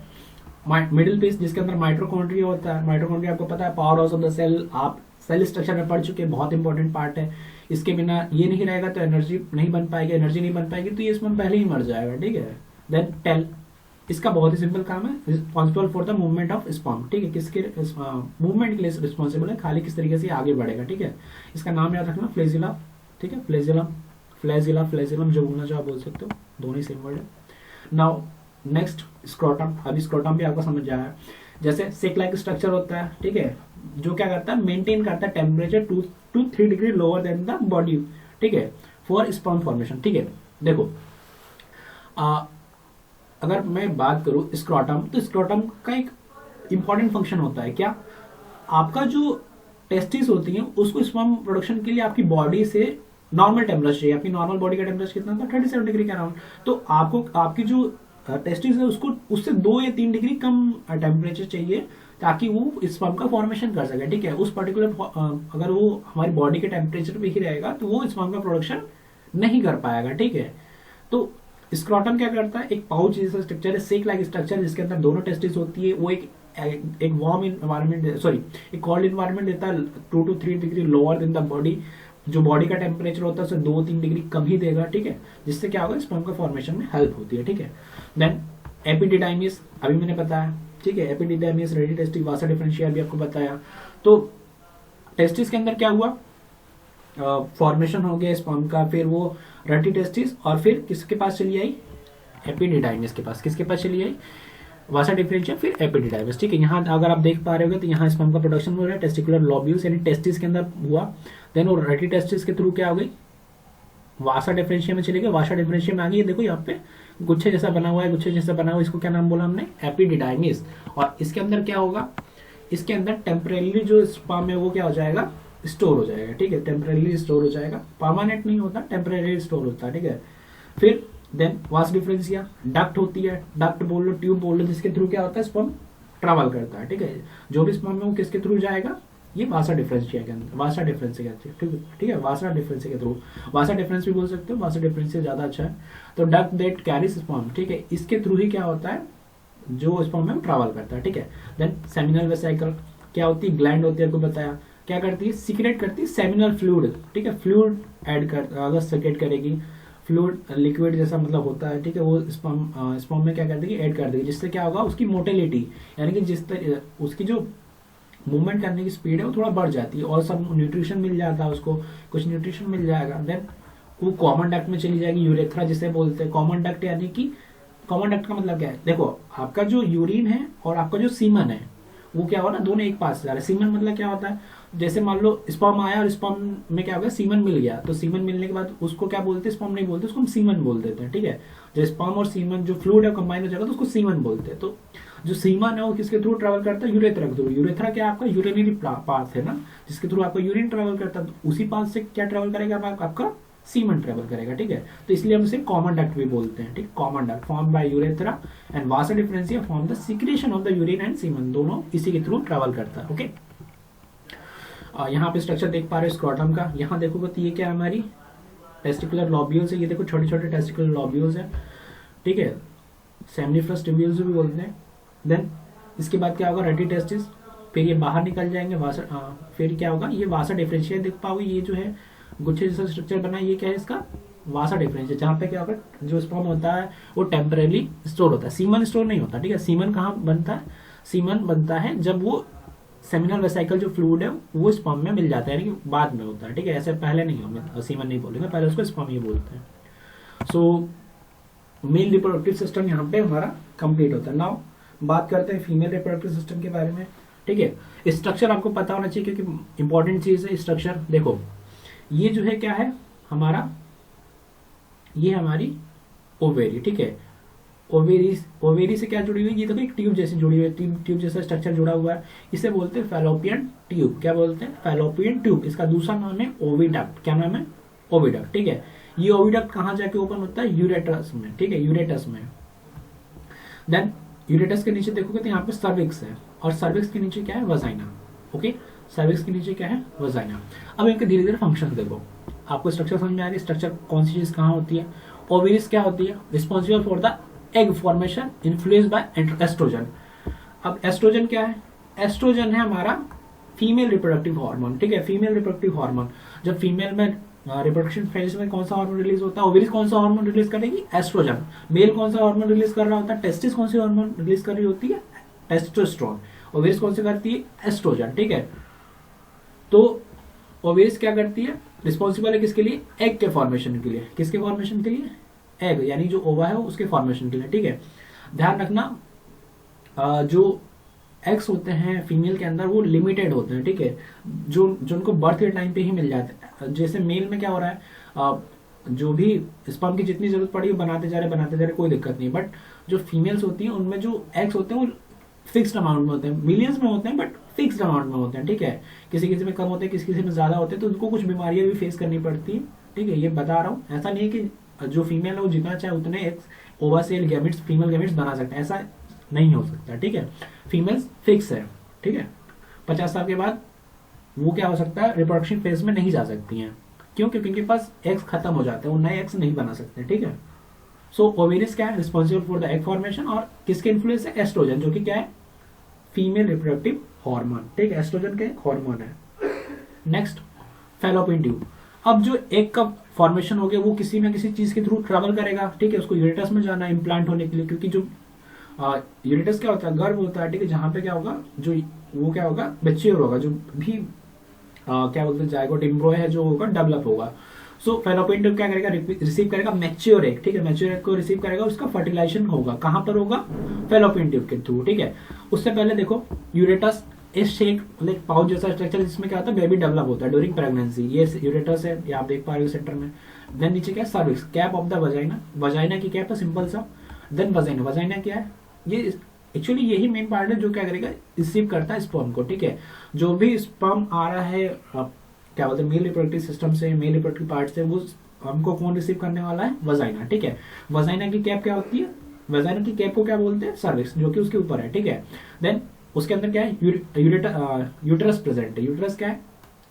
मिडिल पीस जिसके अंदर माइटोकॉन्ड्रिया होता है। माइटोकॉन्ड्रिया आपको पता है power house of the cell, आप सेल स्ट्रक्चर में पढ़ चुके हैं, बहुत इंपॉर्टेंट पार्ट है। इसके बिना ये नहीं रहेगा तो एनर्जी नहीं बन पाएगी, एनर्जी नहीं बन पाएगी तो ये स्पर्म पहले ही मर जाएगा, ठीक है। देन टेल, इसका बहुत ही सिंपल काम है, responsible for the movement of sperm, ठीक है। किसके मूवमेंट के लिए रिस्पॉन्सिबल है, खाली किस तरीके से आगे बढ़ेगा, ठीक है। इसका नाम याद रखना, फ्लेजिला, ठीक है, फ्लेजिलम जो बोलना चाहो बोल सकते हो, दोनों ही सेम वर्ड है। Now next scrotum. अभी स्क्रोटम भी आपको समझ जाएगा, जैसे सेक लाइक स्ट्रक्चर होता है, ठीक है, जो क्या करता है, मेंटेन करता है temperature 2 to 3 degree lower than the body, ठीक है, फॉर स्पर्म फॉर्मेशन, ठीक है। देखो अगर मैं बात करूं स्क्रोटम, तो स्क्रोटम का एक इंपॉर्टेंट फंक्शन होता है, क्या, आपका जो टेस्टिस होती है उसको स्पर्म प्रोडक्शन के लिए आपकी बॉडी से नॉर्मल टेम्परेचर चाहिए। आपकी नॉर्मल बॉडी का टेम्परेचर कितना था, 37 डिग्री के अराउंड। तो आपको आपकी जो टेस्टिस है उसको उससे 2 या 3 डिग्री कम टेम्परेचर चाहिए ताकि वो स्पर्म का फॉर्मेशन कर सके, ठीक है। उस पर्टिकुलर अगर वो हमारी बॉडी के टेम्परेचर पे ही रहेगा तो वो स्पर्म का प्रोडक्शन नहीं कर पाएगा, ठीक है। तो स्क्रोटम क्या करता है, एक पाउच जैसा स्ट्रक्चर है, सेक लाइक स्ट्रक्चर, जिसके अंदर दोनों टेस्टिस होती है। वो एक वार्म इन्वायरमेंट, एक कोल्ड इन्वायरमेंट देता है, 2 to 3 degree lower than the body. जो बॉडी का टेम्परेचर होता है उसे 2-3 डिग्री कम ही देगा, ठीक है, जिससे क्या होगा, स्पर्म का फॉर्मेशन में हेल्प होती है, ठीक है। देन एपिडिडाइमिस अभी मैंने बताया, ठीक है, एपिडिडाइमिस, रेडी टेस्टिस, वासा डिफरेंशिया भी आपको बताया। तो टेस्टिस के अंदर क्या हुआ, फॉर्मेशन हो गया स्पर्म का, फिर वो रेडी टेस्टिस, और फिर किसके पास चली आई, एपिडिडाइमिस के पास। किसके पास चली आई, वासा डिफरेंशिया, फिर एपिडिडाइमिस, ठीक है। यहाँ अगर आप देख पा रहे होगे तो यहाँ स्पर्म का प्रोडक्शन हो रहा है टेस्टिकुलर लोब्यूल्स यानी टेस्टिस के अंदर हुआ, देन वो रेडी टेस्टिस के थ्रू क्या हो गई, वासा डिफरेंशिया में चली गई, वासा डिफरेंशिया में आ गई, देखो यहाँ पे गुच्छे जैसा बना हुआ है, गुच्छे जैसा बना हुआ है, इसको क्या नाम बोला हमने, एपिडिडाइमिस। और इसके अंदर क्या होगा, इसके अंदर टेम्परेली जो स्पर्म है वो क्या हो जाएगा, स्टोर हो जाएगा, ठीक है, टेम्परेली स्टोर हो जाएगा, परमानेंट नहीं होता, टेम्परेली स्टोर होता है, ठीक है। फिर देन वास डिफरेंशिया, डक्ट होती है, डक्ट बोल लो, ट्यूब बोल लो, जिसके थ्रू क्या होता है, स्पर्म ट्रेवल करता है, ठीक है। जो भी स्पर्म है वो किसके थ्रू जाएगा, ये वासा डिफरेंशिया के अंदर, वासा डिफरेंशिया के थ्रू, ठीक है, वासा डिफरेंशिया के थ्रू, वासा डिफरेंस भी बोल सकते हो, वासा डिफरेंशिया ज्यादा अच्छा है। तो डक्ट दैट कैरीज स्पर्म, ठीक है, इसके थ्रू ही क्या होता है, जो स्पर्म है ट्रेवल करता है, ठीक है। देन सेमिनल वेसिकल क्या होती है, ग्लैंड होती है, आपको बताया, क्या करती है, सीक्रेट करती है सेमिनल फ्लूइड, ठीक है, फ्लूइड ऐड कर, अगर सीक्रेट करेगी, फ्लूइड लिक्विड जैसा मतलब होता है, ठीक है, वो स्पर्म में क्या कर देगी, ऐड कर देगी, जिससे क्या होगा, उसकी मोटिलिटी यानी कि जिस उसकी जो मूवमेंट करने की स्पीड है वो थोड़ा बढ़ जाती है, और सब न्यूट्रिशन मिल जाता है उसको, कुछ न्यूट्रिशन मिल जाएगा। देन वो कॉमन डक्ट में चली जाएगी, यूरेथ्रा जिसे बोलते हैं। कॉमन डक्ट यानी कि कॉमन डक्ट का मतलब क्या है, देखो आपका जो यूरिन है और आपका जो सीमन है वो क्या हुआ ना, दोनों एक पास से जा रहे हैं। सीमन मतलब क्या होता है, जैसे मान लो स्पर्म आया और स्पर्म में क्या हो गया, सीमन मिल गया, तो सीमन मिलने के बाद उसको क्या बोलते हैं, स्पर्म नहीं बोलते, उसको हम सीमन बोल देते हैं, ठीक है। जो स्पर्म और सीमन जो फ्लूइड है कंबाइन हो जाएगा तो उसको सीमन बोलते हैं। तो जो सीमन है वो किसके थ्रू ट्रेवल करता है, यूरेथ्रा के थ्रू। यूरेथ्रा क्या आपका यूरिनरी पाथ है ना, जिसके थ्रू आपका यूरिन ट्रेवल करता है, तो उसी पाथ से क्या ट्रेवल करेगा, आपका सीमन ट्रेवल करेगा, ठीक है। तो इसलिए हम इसे कॉमन डक्ट भी बोलते हैं, ठीक, common duct form by urethra and Vasa differentia form the secretion of the urine and semen, दोनों इसी के थ्रू ट्रेवल करता है, ओके। यहाँ पे स्ट्रक्चर देख पा रहे हो स्क्रॉटम का, यहाँ देखोगे तो ये क्या है, हमारी टेस्टिकुलर लॉब्यूल्स है, ये देखो छोटे छोटे टेस्टिकुलर लॉब्यूल्स है, ठीक है, सेमिनिफरस ट्यूब्यूल्स भी बोलते हैं। देन इसके बाद क्या होगा, रेडी टेस्टिस, फिर ये बाहर निकल जाएंगे, फिर क्या होगा, ये वासा डिफरेंशिया देख पाओगे, ये जो है गुच्छे जैसा स्ट्रक्चर बना है, ये क्या है इसका, वासा डिफरेंशिया, जहाँ पे क्या होगा, जो स्पर्म होता है वो टेम्परेली स्टोर होता है, सीमन स्टोर नहीं होता, ठीक है। सीमन कहाँ बनता है, सीमन बनता है जब वो सेमिनल वेसिकल जो फ्लूइड है वो स्पर्म में मिल जाता है, यानी कि बाद में होता है, ठीक है, ऐसे पहले नहीं होगा, सीमन नहीं बोलेंगे, पहले उसको स्पर्म ही बोलते हैं। सो मेल रिप्रोडक्टिव सिस्टम यहाँ पे हमारा कंप्लीट होता है। नाउ बात करते हैं फीमेल रिप्रोडक्टिव सिस्टम के बारे में, ठीक है। स्ट्रक्चर आपको पता होना चाहिए क्योंकि इंपॉर्टेंट चीज है स्ट्रक्चर। देखो ये जो है क्या है हमारा, ये हमारी ओवेरी, ठीक है, ओवेरी से क्या जुड़ी हुई, ये तो एक ट्यूब जैसी जुड़ी हुई है, ट्यूब जैसा स्ट्रक्चर जुड़ा हुआ है, इसे बोलते हैं फैलोपियन ट्यूब। क्या बोलते हैं, फैलोपियन ट्यूब। इसका दूसरा नाम है ओविडक्ट। क्या नाम है, ओविडक्ट, ठीक है। ये ओविडक्ट कहाँ जाके ओपन होता है, यूरेटस में, ठीक है, यूरेटस में। देन यूरेटस के नीचे देखोगे तो यहाँ पे सर्विक्स है, और सर्विक्स के नीचे क्या है, वजाइना, ओके, सर्विक्स के नीचे क्या है, वजाइना। अब इनके धीरे धीरे फंक्शन देखो, आपको स्ट्रक्चर समझ में आ रही है, स्ट्रक्चर कौन सी चीज कहाँ होती है। ओवेरिस क्या होती है, responsible for the egg formation influence by oestrogen. अब एस्ट्रोजन क्या है, एस्ट्रोजन है हमारा फीमेल रिप्रोडक्टिव हार्मोन, ठीक है, फीमेल रिप्रोडक्टिव हार्मोन। जब फीमेल में रिप्रोडक्शन फेज में कौन सा हार्मोन रिलीज होता है, ओवेरिस कौन सा हार्मोन रिलीज करेगी, एस्ट्रोजन। मेल कौन सा हार्मोन रिलीज कर रहा होता है, टेस्टिस कौन सी हार्मोन रिलीज कर रही होती है, टेस्टोस्टेरोन। ओवेरिस कौन सी करती है, एस्ट्रोजन, ठीक है। तो ओवेरिस क्या करती है, रिस्पॉन्सिबल है किसके लिए, एग के फॉर्मेशन के लिए। किसके फॉर्मेशन के लिए, एग यानी जो ओवा है उसके फॉर्मेशन के लिए, ठीक है। ध्यान रखना जो एग्स होते हैं फीमेल के अंदर वो लिमिटेड होते हैं, ठीक है, जो उनको बर्थ के टाइम पे ही मिल जाते हैं। जैसे मेल में क्या हो रहा है, जो भी स्पर्म की जितनी जरूरत पड़ी बनाते जा रहे, कोई दिक्कत नहीं। बट जो फीमेल्स होती हैं उनमें जो एग्स होते हैं वो फिक्स्ड अमाउंट में होते हैं, मिलियंस में होते हैं बट फिक्स्ड अमाउंट में होते हैं, ठीक है। किसी किसी में कम होते हैं, किसी किसी में ज्यादा होते हैं, तो उनको कुछ बीमारियां भी फेस करनी पड़ती है, ठीक है। ये बता रहा हूँ, ऐसा नहीं है कि जो फीमेल है वो जितना चाहे उतने एग्स ओवा सेल गैमेट्स फीमेल गैमेट्स बना सकते हैं, ऐसा नहीं हो सकता, ठीक है। फीमेल्स फिक्स है, ठीक है। 50 साल के बाद वो क्या हो सकता है, रिप्रोडक्शन फेज में नहीं जा सकती हैं। क्यों, क्योंकि उनके पास एग्स खत्म हो जाते हैं, वो नए एग्स नहीं बना सकते, ठीक है। सो ओवेरिस क्या है, responsible for the egg formation, और किसके इन्फ्लुएंस है, एस्ट्रोजन, जो कि क्या है, फीमेल रिप्रोडक्टिव हार्मोन, ठीक है, एस्ट्रोजन के हार्मोन है। Next fallopian tube. अब जो एग का फॉर्मेशन हो गया वो किसी ना किसी चीज के थ्रू ट्रेवल करेगा, ठीक है, उसको यूरेटस में जाना है इम्प्लांट होने के लिए, क्योंकि जो यूरेटस क्या होता है, गर्भ होता है, ठीक है, जहाँ पे क्या होगा, जो वो क्या होगा, मैच्योर होगा, जो भी क्या बोलते हैं जायगोट एम्ब्रो है जो होगा डेवलप होगा। सो फैलोपियन ट्यूब क्या करेगा, रिसीव करेगा मैच्योर एग, ठीक है, मैच्योर एग को रिसीव करेगा, उसका फर्टिलाइजेशन होगा, कहाँ पर होगा, फैलोपियन ट्यूब के थ्रू, ठीक है। उससे पहले देखो यूरेटस इस शेप लाइक पाउच जैसा स्ट्रक्चर, जिसमें क्या होता है बेबी डेवलप होता है ड्यूरिंग प्रेगनेंसी, ये यूरेटस है, ये आप देख पा रहे हो सेंटर में। देन नीचे क्या है, cervix, cap of the vagina, vagina की कैप है सिंपल सा। देन वजाइना, वजाइना क्या है, ये एक्चुअली यही मेन पार्ट है जो क्या करेगा, रिसीव करता है स्पर्म को, ठीक है। जो भी स्पर्म आ रहा है क्या बोलते हैं मेल रिप्रोडक्टिव सिस्टम से, मेल रिप्रोडक्टिव पार्ट से, वो हमको कौन रिसीव करने वाला है, वजाइना, ठीक है। वजाइना की कैप क्या होती है, वजाइना की कैप को क्या बोलते हैं, सर्विक्स, जो कि उसके ऊपर है, ठीक है। देन उसके अंदर क्या है, यूटरस प्रेजेंट है। यूटरस क्या है,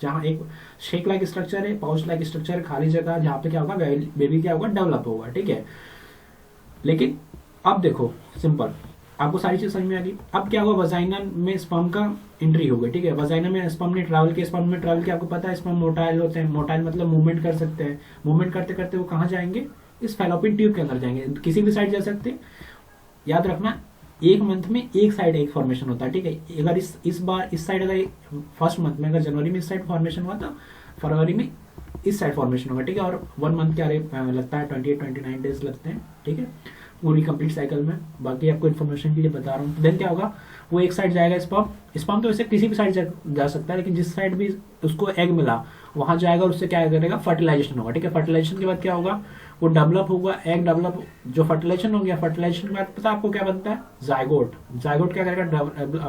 जहाँ एक शेक लाइक स्ट्रक्चर है, पाउच लाइक स्ट्रक्चर है, खाली जगह, जहाँ पे क्या होगा, बेबी क्या होगा, डेवलप होगा, ठीक है। लेकिन अब देखो सिंपल, आपको सारी चीज समझ में आ गई। अब क्या होगा, वजाइना में स्पर्म का एंट्री हो गई, ठीक है। वजाइना में स्पर्म ने ट्रैवल किया, स्पर्म में ट्रैवल किया, आपको पता है स्पर्म मोटाइल होते हैं, मोटाइल मतलब मूवमेंट कर सकते हैं, मूवमेंट करते करते वो कहाँ जाएंगे, इस फैलोपियन ट्यूब के अंदर जाएंगे, किसी भी साइड जा सकते हैं। याद रखना, एक मंथ में एक साइड एक फॉर्मेशन होता है, ठीक है। अगर इस बार इस साइड, अगर फर्स्ट मंथ में अगर जनवरी में इस साइड फॉर्मेशन हुआ तो फरवरी में इस साइड फॉर्मेशन होगा, ठीक है। और 1 मंथ क्या लगता है, 28-29 डेज लगते हैं, ठीक है, पूरी कंप्लीट साइकिल में। बाकी आपको इन्फॉर्मेशन के लिए बता रहा हूँ। देन क्या होगा, वो एक साइड जाएगा स्पर्म, स्पर्म तो वैसे किसी भी साइड जा सकता है, लेकिन जिस साइड भी उसको एग मिला वहां जाएगा, उससे क्या करेगा, फर्टिलाइजेशन होगा, ठीक है। फर्टिलाइजेशन के बाद क्या होगा, वो डेवलप होगा, एग डेवलप, जो फर्टिलाइजेशन हो गया, फर्टिलाइजेशन के बाद पता है आपको क्या बनता है, जायगोट। जायगोट क्या करेगा,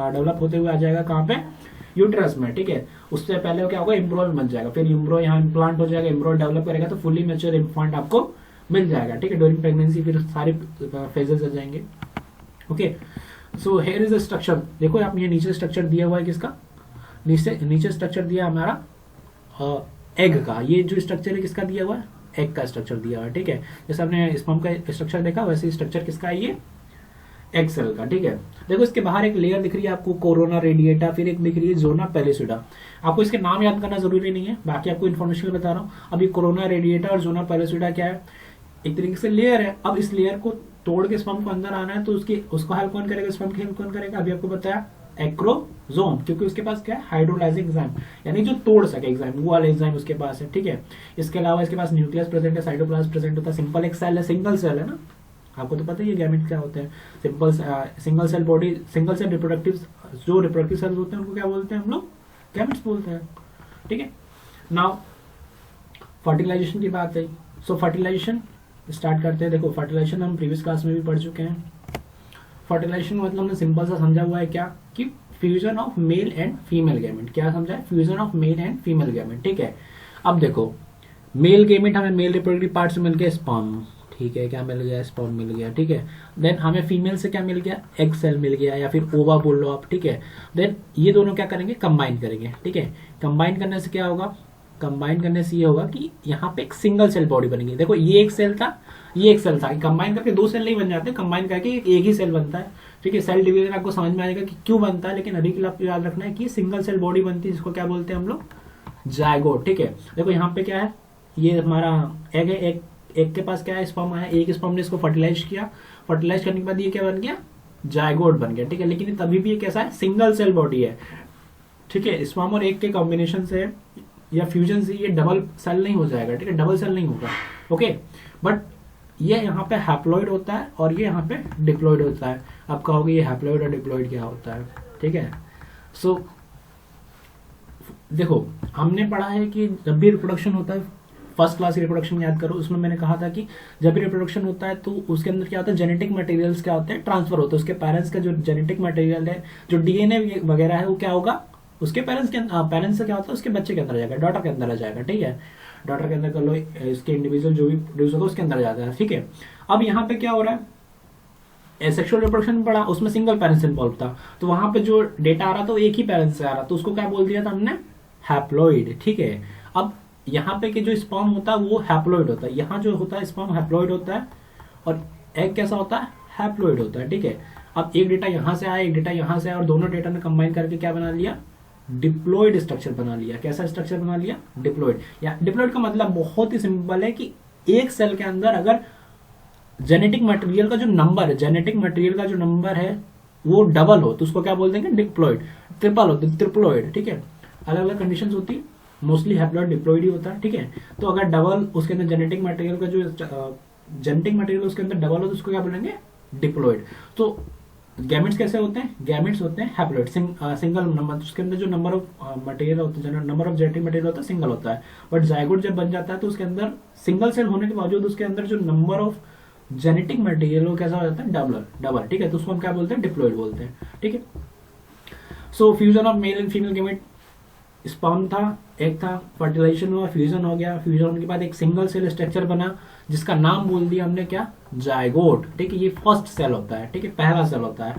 डेवलप होते हुए आ जाएगा कहाँ पे, यूट्रस में, ठीक है। उससे पहले क्या होगा, एम्ब्रो बन जाएगा, फिर एम्ब्रो यहाँ इम्प्लांट हो जाएगा, एम्ब्रो डेवलप करेगा तो फुली मैच्योर इन्फेंट आपको मिल जाएगा, ठीक है। ड्यूरिंग प्रेगनेंसी फिर सारे फेजेस आ जाएंगे, okay. So here is a structure, देखो आप ये नीचे स्ट्रक्चर दिया हुआ है किसका, नीचे स्ट्रक्चर दिया हमारा एग का। ये जो स्ट्रक्चर है किसका दिया हुआ है, एग का स्ट्रक्चर दिया हुआ है, ठीक है। जैसे आपने स्पर्म का स्ट्रक्चर देखा, वैसे स्ट्रक्चर किसका है, ये एग सेल का, ठीक है। देखो इसके बाहर एक लेयर दिख रही है आपको, कोरोना रेडिएटा, फिर एक दिख रही है जोना पेलिसिडा। आपको इसके नाम याद करना जरूरी नहीं है, बाकी आपको इन्फॉर्मेशन बता रहा हूँ। अभी कोरोना रेडिएटा और जोना पेलिसिडा क्या है, एक तरीके से लेयर है। अब इस लेयर को तोड़ के स्पर्म को अंदर आना है, तो उसको हेल्प कौन करेगा, स्पर्म की हेल्प कौन करेगा, अभी आपको बताया एक्रोजोम, क्योंकि उसके पास क्या है, हाइड्रोलाइजिंग एंजाइम, यानी जो तोड़ सके एंजाइम, वो वाला एंजाइम उसके पास है, ठीक है। इसके अलावा इसके पास न्यूक्लियस प्रेजेंट है, साइटोप्लाज्म प्रेजेंट होता है, सिंपल एक सेल है, सिंगल सेल है ना, आपको तो पता ही है गैमेट क्या होते हैं। Single cell body, single cell reproductive, जो रिप्रोडक्टिव सेल्स होते हैं उनको क्या बोलते हैं हम लोग, गैमेट्स बोलते हैं, ठीक है। नाउ फर्टिलाइजेशन की बात है, सो फर्टिलाइजेशन स्टार्ट करते हैं। देखो फर्टिलाइजेशन हम प्रीवियस क्लास में भी पढ़ चुके हैं। फर्टिलाइजेशन मतलब हमने सिंपल सा समझा हुआ है क्या, कि fusion of male and female gamete. क्या समझा है, fusion of male and female gamete, ठीक है। अब देखो मेल गैमेट हमें मेल रिप्रोडक्टिव पार्ट से मिल गया स्पर्म, ठीक है, क्या मिल गया, स्पर्म मिल गया, ठीक है। देन हमें फीमेल से क्या मिल गया, एग सेल मिल गया, या फिर ओवा बोल लो आप, ठीक है। देन ये दोनों क्या करेंगे, कंबाइन करेंगे, ठीक है। कंबाइन करने से क्या होगा, कंबाइन करने से ये होगा कि यहाँ पे एक सिंगल सेल बॉडी बनेगी। देखो ये एक सेल था, ये एक सेल था, कंबाइन करके 2 सेल नहीं बन जाते, कंबाइन करके एक ही सेल बनता है, ठीक है। सेल डिवीजन आपको समझ में आएगा कि क्यों बनता है, लेकिन अभी के लिए आपको याद रखना है कि सिंगल सेल बॉडी बनती है, जिसको क्या बोलते हैं हम लोग, जायगोट, ठीक है। देखो यहाँ पे क्या है, ये हमारा एग है, एग के पास क्या है, स्पर्म आया, एक स्पर्म ने इसको फर्टिलाइज किया, फर्टिलाइज करने के बाद ये क्या बन गया, जायगोट बन गया, ठीक है। लेकिन तभी भी ये कैसा है, सिंगल सेल बॉडी है, ठीक है। स्पर्म और एग के कॉम्बिनेशन से या फ्यूजन से ये डबल सेल नहीं हो जाएगा, ठीक है, डबल सेल नहीं होगा, ओके। बट ये यहाँ पे हैप्लॉइड होता है और ये यहाँ पे डिप्लॉइड होता है। आप कहोगे ये हैप्लॉइड और डिप्लॉइड क्या होता है, ठीक है। सो देखो हमने पढ़ा है कि जब भी रिप्रोडक्शन होता है, फर्स्ट क्लास रिप्रोडक्शन याद करो, उसमें मैंने कहा था कि जब भी रिप्रोडक्शन होता है तो उसके अंदर क्या होता है, जेनेटिक मटेरियल्स क्या होते हैं, ट्रांसफर होता है। उसके पेरेंट्स का जो जेनेटिक मटेरियल है, जो डीएनए वगैरह है, वो क्या होगा, उसके पेरेंट्स से क्या होता है, उसके बच्चे के अंदर जाएगा, डॉटर के अंदर आ जाएगा, ठीक है। डॉटर के अंदर कर लो, इसके इंडिविजुअल जो भी प्रोड्यूस होगा उसके अंदर जाता है, ठीक है। अब यहाँ पे क्या हो रहा है, एसेक्सुअल रिप्रोडक्शन में पढ़ा, उसमें सिंगल पेरेंट्स इन्वॉल्व था, तो वहां पे जो डेटा आ रहा था वो एक ही पेरेंट्स से आ रहा, तो उसको क्या बोल दिया था हमने, हैप्लॉइड, ठीक है। अब यहाँ पे कि जो स्पर्म होता है वो हैप्लॉइड होता है, यहाँ जो होता है स्पर्म हैप्लॉइड होता है, और एग कैसा होता है, हैप्लॉइड होता है, ठीक है। अब एक डेटा यहाँ से आया, एक डेटा यहाँ से आया, और दोनों डेटा ने कंबाइन करके क्या बना लिया, डिप्लॉइड स्ट्रक्चर बना लिया। कैसा स्ट्रक्चर बना लिया, डिप्लॉइड। या डिप्लॉइड का मतलब बहुत ही सिंपल है कि एक सेल के अंदर अगर जेनेटिक मटेरियल का जो नंबर है, जेनेटिक मटेरियल का जो नंबर है वो डबल हो तो उसको क्या बोल देंगे, डिप्लॉइड। ट्रिपल हो तो ट्रिप्लॉइड, ठीक है। अलग अलग कंडीशन होती है, मोस्टली हैप्लॉइड डिप्लॉइड ही होता है, ठीक है। तो अगर डबल उसके अंदर जेनेटिक मटेरियल का जो जेनेटिक मटेरियल उसके अंदर डबल हो तो उसको क्या बोलेंगे, डिप्लॉइड। तो गैमेट्स कैसे होते हैं, गैमेट्स होते हैं हैप्लॉइड, सिंगल नंबर, उसके अंदर जो नंबर ऑफ मटेरियल होता है, नंबर ऑफ जेनेटिक मटेरियल होता है सिंगल होता है। बट जायगोट जब बन जाता है तो उसके अंदर सिंगल सेल होने के बावजूद उसके अंदर जो नंबर ऑफ जेनेटिक मटेरियल वो कैसा हो जाता है, डबल, ठीक है। तो उसको हम क्या बोलते हैं, डिप्लॉइड बोलते हैं, ठीक है। So fusion of male and female gamete, sperm था, एग था, फर्टिलाइजेशन हुआ, फ्यूजन हो गया, फ्यूजन होने के बाद एक सिंगल सेल स्ट्रक्चर बना जिसका नाम बोल दिया हमने क्या, जायगोट, ठीक है। ये फर्स्ट सेल होता है, ठीक है, पहला सेल होता है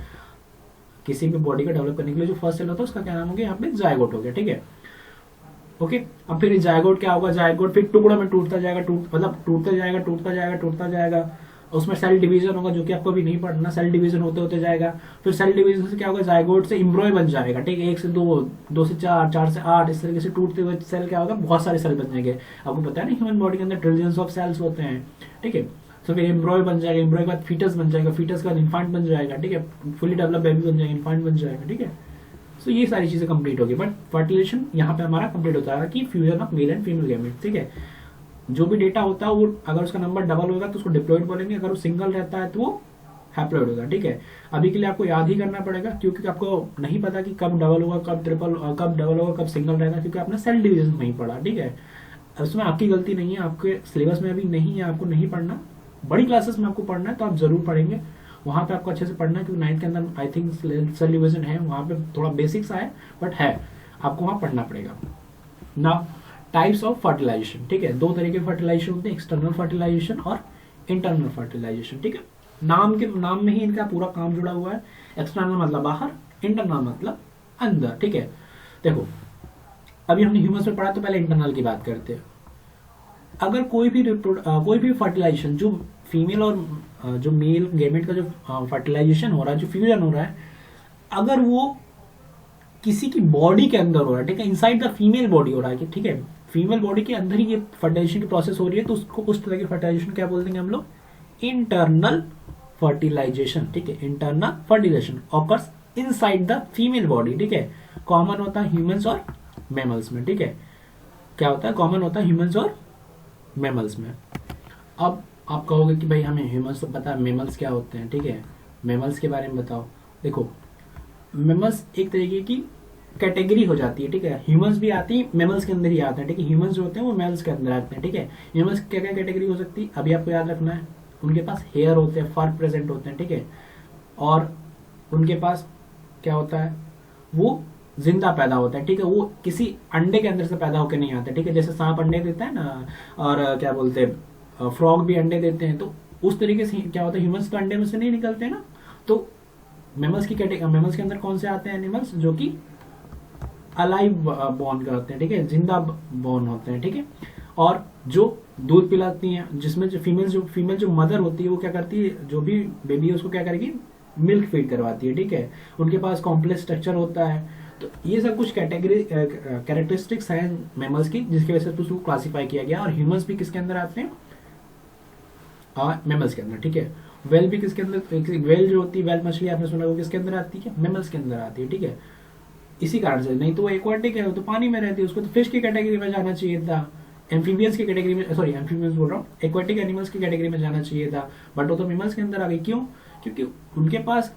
किसी भी बॉडी को डेवलप करने के लिए। जो फर्स्ट सेल होता है उसका क्या नाम हो गया, यहाँ पे जायगोट हो गया, ठीक है, ओके। अब फिर जायगोट क्या होगा, जायगोट फिर टुकड़ों में टूटता जाएगा, टूटता जाएगा। उसमें सेल डिवीजन होगा, जो कि आपको भी नहीं पढ़ना, सेल डिवीजन होते होते जाएगा। फिर सेल डिवीजन से क्या होगा, जायगोट से इम्ब्रॉय बन जाएगा, ठीक है। 1 से 2, 2 से 4, 4 से 8, इस तरीके से टूटते हुए सेल क्या होगा, बहुत सारे सेल बन जाएंगे। आपको पता है ना, ह्यूमन बॉडी के अंदर ट्रिलियंस ऑफ सेल्स होते हैं, ठीक है। तो फिर एम्ब्रॉय बन जाएगा, एम्ब्रॉय के बाद फीटस बन जाएगा, फीटस के बाद इन्फांट बन जाएगा, ठीक है। फुली डेवलप बेबी बन जाएगा, इन्फांट बन जाएगा, ठीक है। सो ये सारी चीजें कंप्लीट होगी। बट फर्टिलाइजेशन यहाँ पे हमारा कंप्लीट होता है कि fusion of male and female gamete, ठीक है। जो भी डेटा होता है वो अगर उसका नंबर डबल होगा तो उसको डिप्लॉइड बोलेंगे, अगर वो सिंगल रहता है तो वो हैप्लॉइड होगा, ठीक है। अभी के लिए आपको याद ही करना पड़ेगा क्योंकि आपको नहीं पता कि कब डबल होगा, कब डबल होगा, कब सिंगल रहेगा, क्योंकि आपने सेल डिवीजन नहीं पढ़ा, ठीक है। उसमें आपकी गलती नहीं है, आपके सिलेबस में अभी नहीं है, आपको नहीं पढ़ना। बड़ी क्लासेस में आपको पढ़ना है तो आप जरूर पढ़ेंगे, वहां पे आपको अच्छे से पढ़ना है, क्योंकि 9th के अंदर आई थिंक सेल डिवीजन है, वहां पे थोड़ा बेसिक्स आए बट है, आपको वहां पढ़ना पड़ेगा ना। टाइप्स ऑफ फर्टिलाइजेशन, ठीक है, 2 तरीके के फर्टिलाइजेशन होते हैं, एक्सटर्नल फर्टिलाइजेशन और इंटरनल फर्टिलाइजेशन, ठीक है। नाम में ही इनका पूरा काम जुड़ा हुआ है। एक्सटर्नल मतलब बाहर, इंटरनल मतलब अंदर, ठीक है। देखो अभी हमने ह्यूमंस में पढ़ा तो पहले इंटरनल की बात करते हैं। अगर कोई भी फर्टिलाइजेशन जो फीमेल और जो मेल गैमेट का जो फर्टिलाइजेशन हो रहा है, जो फ्यूजन हो रहा है, अगर वो किसी की बॉडी के अंदर हो रहा है, ठीक है, इनसाइड द फीमेल बॉडी हो रहा है, ठीक है, फीमेल बॉडी के अंदर ही ये फर्टिलाइजेशन की प्रोसेस हो रही है, तो उसको उस तरह की फर्टिलाइजेशन क्या बोल देंगे हम लोग, इंटरनल फर्टिलाइजेशन, ठीक है। Internal fertilisation occurs inside the female body, ठीक है। कॉमन होता है ह्यूमंस और मैमल्स में, ठीक है। क्या होता है, कॉमन होता है ह्यूमंस और मैमल्स में। अब आप कहोगे कि भाई हमें ह्यूमंस तो पता है, मैमल्स क्या होते हैं, ठीक है, मैमल्स के बारे में बताओ। देखो मैमल्स एक तरीके की कैटेगरी हो जाती है, ठीक है। ह्यूमंस भी आती है, मैमल्स के अंदर ही आते हैं, ठीक है। ह्यूमंस जो होते हैं वो मैमल्स के अंदर आते हैं, ठीक है। ह्यूमंस क्या क्या कैटेगरी हो सकती है, अभी आपको याद रखना है। उनके पास हेयर होते हैं, फर प्रेजेंट होते हैं, ठीक है। और उनके पास क्या होता है, वो जिंदा पैदा होता है, ठीक है। वो किसी अंडे के अंदर से पैदा होकर नहीं आता, ठीक है। जैसे सांप अंडे देता है ना, और क्या बोलते हैं फ्रॉग भी अंडे देते हैं, तो उस तरीके से क्या होता है, ह्यूमंस तो अंडे में से नहीं निकलते ना। तो मैमल्स की कैटेगरी, मैमल्स के अंदर कौन से आते हैं एनिमल्स, जो कि अलाइव बॉर्न करते हैं, ठीक है, जिंदा बॉर्न होते हैं, ठीक है। और जो दूध पिलाती हैं, जिसमें जो फीमेल जो मदर होती है वो क्या करती है, जो भी बेबी है उसको क्या करेगी, मिल्क फीड करवाती है, ठीक है। उनके पास कॉम्प्लेक्स स्ट्रक्चर होता है। तो ये सब कुछ कैरेक्टरिस्टिक्स हैं मैमल्स की, जिसकी वजह से उसको क्लासिफाई किया गया। और ह्यूमंस भी किसके अंदर आते हैं, मैमल्स के अंदर, ठीक है। वेल भी किसके अंदर, वेल जो होती है, वेल मछली आपने सुना वो किसके अंदर आती है, मैमल्स के अंदर आती है, ठीक है। इसी कारण से, नहीं तो वो एक्वाटिक है, वो तो पानी में रहती है, उसको तो फिश की कैटेगरी में जाना चाहिए था, एम्फीबियंस की कैटेगरी में, सॉरी एम्फीबियंस बोल रहा हूँ, एक्वाटिक एनिमल्स की कैटेगरी में जाना चाहिए था, बट वो तो मैमल्स के अंदर आ गई। क्यों, क्योंकि उनके पास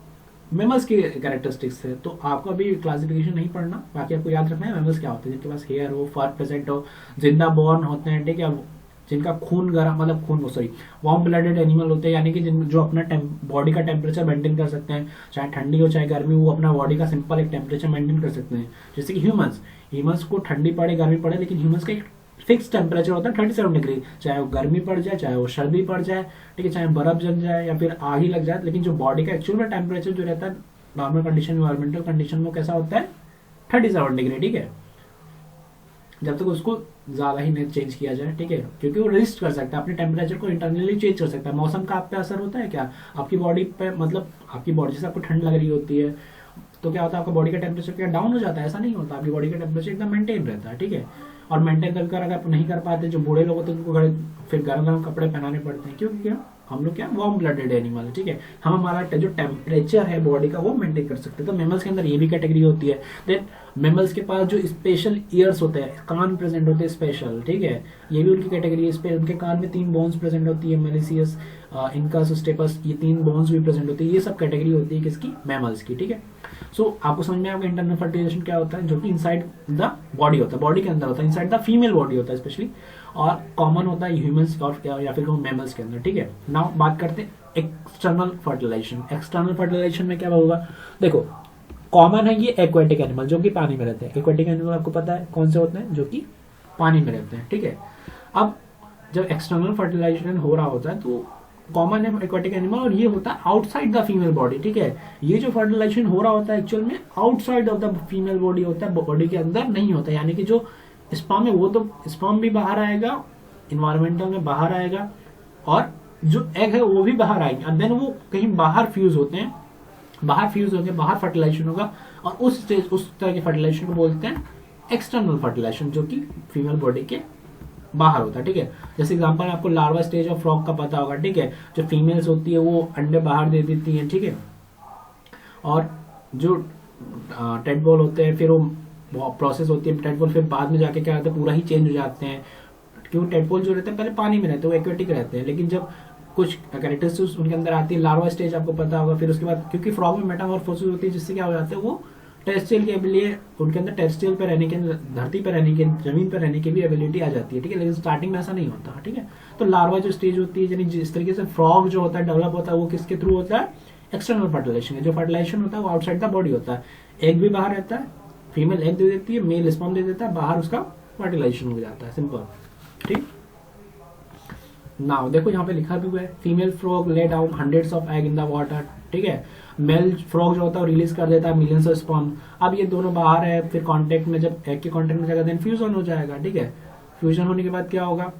मैमल्स की कैरेक्टरिस्टिक्स है। तो आपको अभी क्लासिफिकेशन नहीं पढ़ना, बाकी आपको याद रखना है मैमल्स क्या होते हैं, जिनके पास हेयर हो, फर प्रेजेंट हो, जिंदा बॉर्न होते हैं, ठीक है, जिनका खून गर्म, मतलब खून सॉरी वार्म ब्लडेड एनिमल होते हैं, यानी कि जो अपना बॉडी का टेम्परेचर मेंटेन कर सकते हैं, चाहे ठंडी हो चाहे गर्मी, वो अपना बॉडी का सिंपल एक टेम्परेचर मेंटेन कर सकते हैं। जैसे कि ह्यूमंस को ठंडी पड़े गर्मी पड़े, लेकिन ह्यूमंस का एक फिक्स टेम्परेचर होता है 37 डिग्री, चाहे वो गर्मी पड़ जाए, चाहे वो सर्दी पड़ जाए, ठीक है, चाहे बर्फ जम जाए या फिर आग ही लग जाए, लेकिन जो बॉडी का एक्चुअल में टेम्परेचर जो रहता है नॉर्मल कंडीशन, इन्वायरमेंटल कंडीशन में कैसा होता है, 37 डिग्री, ठीक है। जब तक उसको ज्यादा ही नहीं चेंज किया जाए, ठीक है, क्योंकि वो रेजिस्ट कर सकता है अपने टेम्परेचर को, इंटरनली चेंज कर सकता है। मौसम का आप पे असर होता है क्या, आपकी बॉडी पे, मतलब आपकी बॉडी जैसे आपको ठंड लग रही होती है तो क्या होता है, आपका बॉडी का टेम्परेचर क्या डाउन हो जाता है, ऐसा नहीं होता, आपकी बॉडी का टेम्परेचर एकदम मेंटेन रहता है, ठीक है। और मेंटेन कर अगर आप नहीं कर पाते, जो बूढ़े लोग होते हैं उनको फिर गर्म गर्म कपड़े पहनाने पड़ते हैं, क्योंकि हम लोग क्या वार्म ब्लडेड एनिमल, ठीक है, हम हमारा जो टेम्परेचर है बॉडी का वो मेंटेन कर सकते हैं। तो मेमल्स के अंदर ये भी कैटेगरी होती है। देन मेमल्स के पास जो स्पेशल ईयर्स होते हैं, कान प्रेजेंट होते हैं स्पेशल, ठीक है, ये भी उनकी कैटेगरी है। इस पे उनके कान में 3 बोन्स प्रेजेंट होती है, मेलिसियस, इनकस, स्टेपस, ये 3 बोन्स भी प्रेजेंट होती है। ये सब कैटेगरी होती है किसकी, मेमल्स की, ठीक है। सो आपको समझ में आएगा इंटरनल फर्टिलाइजेशन क्या होता है, जो कि इनसाइड द बॉडी होता है, बॉडी के अंदर होता है, इनसाइड द फीमेल बॉडी होता है स्पेशली, और कॉमन होता है ह्यूमंस और या फिर मेमल्स के अंदर, ठीक है। नाउ बात करते हैं एक्सटर्नल फर्टिलाइजेशन। एक्सटर्नल फर्टिलाइजेशन में क्या होगा, देखो कॉमन है ये एक्वेटिक एनिमल जो कि पानी में रहते हैं। एक्वेटिक एनिमल आपको पता है कौन से होते हैं, जो कि पानी में रहते हैं, ठीक है। अब जब एक्सटर्नल फर्टिलाइजेशन हो रहा होता है तो कॉमन है एक्वेटिक एनिमल, और ये होता है आउटसाइड द फीमेल बॉडी, ठीक है। ये जो फर्टिलाइजेशन हो रहा होता है एक्चुअल में outside of the female body होता है, बॉडी के अंदर नहीं होता है। यानी कि जो स्पर्म है वो तो स्पर्म भी बाहर आएगा, इन्वायरमेंटल में बाहर आएगा, और जो एग है वो भी बाहर आएंगे, और देन वो कहीं बाहर फ्यूज होते हैं, बाहर फ्यूज होंगे, बाहर फर्टिलाइजेशन होगा, और उस स्टेज उस तरह के फर्टिलाइजेशन को बोलते हैं एक्सटर्नल फर्टिलाइजेशन, जो कि फीमेल बॉडी के बाहर होता है, ठीक है। जैसे एग्जांपल आपको लार्वा स्टेज ऑफ फ्रॉग का पता होगा, ठीक है, जो फीमेल्स होती है वो अंडे बाहर दे देती हैं, ठीक है, और जो टेडपोल होते हैं फिर वो प्रोसेस होती है टेडपोल, फिर बाद में जाके क्या होता है पूरा ही चेंज हो जाते हैं। क्यों, टेडपोल जो रहते हैं पहले पानी में रहते हैं, वो एक्वेटिक रहते हैं, लेकिन जब कुछ कैरेक्टरिस्टिक्स उनके अंदर आती है, लार्वा स्टेज आपको पता होगा, फिर उसके बाद क्योंकि फ्रॉग में मेटामॉर्फोसिस होती है, जिससे क्या हो जाता है वो टेरेस्ट्रियल के लिए उनके अंदर टेरेस्ट्रियल पे रहने के, धरती पे रहने के, जमीन पे रहने की भी एबिलिटी आ जाती है, ठीक है, लेकिन स्टार्टिंग में ऐसा नहीं होता, ठीक है। तो लार्वा जो स्टेज होती है, यानी जिस तरीके से फ्रॉग जो होता है डेवलप होता है वो किसके थ्रू होता है, एक्सटर्नल फर्टिलाइजेशन है। जो फर्टिलाइजेशन होता है वो आउटसाइड द बॉडी होता है, एग भी बाहर रहता है, फीमेल एग दे देती है, मेल स्पर्म दे देता है, बाहर उसका फर्टिलाइजेशन हो जाता है, सिंपल, ठीक। नाउ देखो यहाँ पे लिखा भी हुआ है, female frog lay down hundreds of egg in the water, ठीक है। मेल फ्रॉग जो होता है वो रिलीज कर देता है मिलियंस ऑफ स्पर्म। अब ये दोनों बाहर है, फिर कांटेक्ट में, जब एग के कांटेक्ट में जाएगा देन फ्यूजन हो जाएगा, ठीक है। फ्यूजन होने के बाद क्या होगा,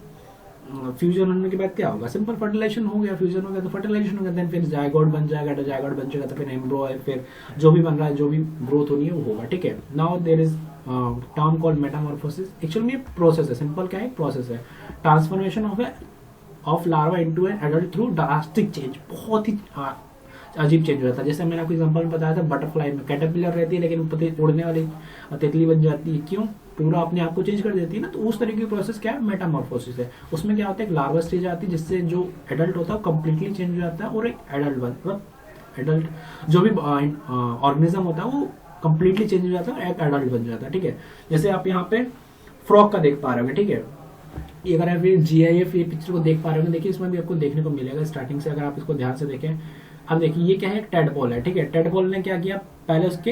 फ्यूजन होने के बाद क्या होगा, सिंपल फर्टिलाइजेशन हो गया, फ्यूजन हो गया तो फर्टिलाइजेशन हो गया, देन फिर जायगोट बन जाएगा, जायगोट बन जाएगा तो फिर एम्ब्रो है, फिर जो भी बन रहा है, जो भी ग्रोथ होनी है वो होगा, ठीक है। Now there is term called metamorphosis. Actually ये प्रोसेस है, सिंपल क्या है, प्रोसेस है, transformation of larva into an adult through drastic change. बहुत ही अजीब चेंज हो जाता है। जैसे मैंने आपको एग्जांपल में बताया था, बटरफ्लाई में कैटरपिलर रहती है लेकिन उड़ने वाली तितली बन जाती है, क्यों, पूरा अपने आप को चेंज कर देती है ना। तो उस तरीके की प्रोसेस क्या है, मेटामॉर्फोसिस है। उसमें क्या होता है, एक लार्वा स्टेज आती है जिससे जो एडल्ट होता है वो कंप्लीटली चेंज हो जाता है, और एक एडल्ट जो भी ऑर्गेनिज्म होता है वो कंप्लीटली चेंज हो जाता है और एक एडल्ट बन जाता है, ठीक है। जैसे आप यहाँ पे फ्रॉग का देख पा रहे हो, ठीक है, ये अगर आप GIF ये पिक्चर को देख पा रहे हो, देखिए इसमें भी आपको देखने को मिलेगा स्टार्टिंग से, अगर आप इसको ध्यान से देखें। अब देखिए ये क्या है, एक टेडपोल है, ठीक है। टेडपोल ने क्या किया, पहले उसके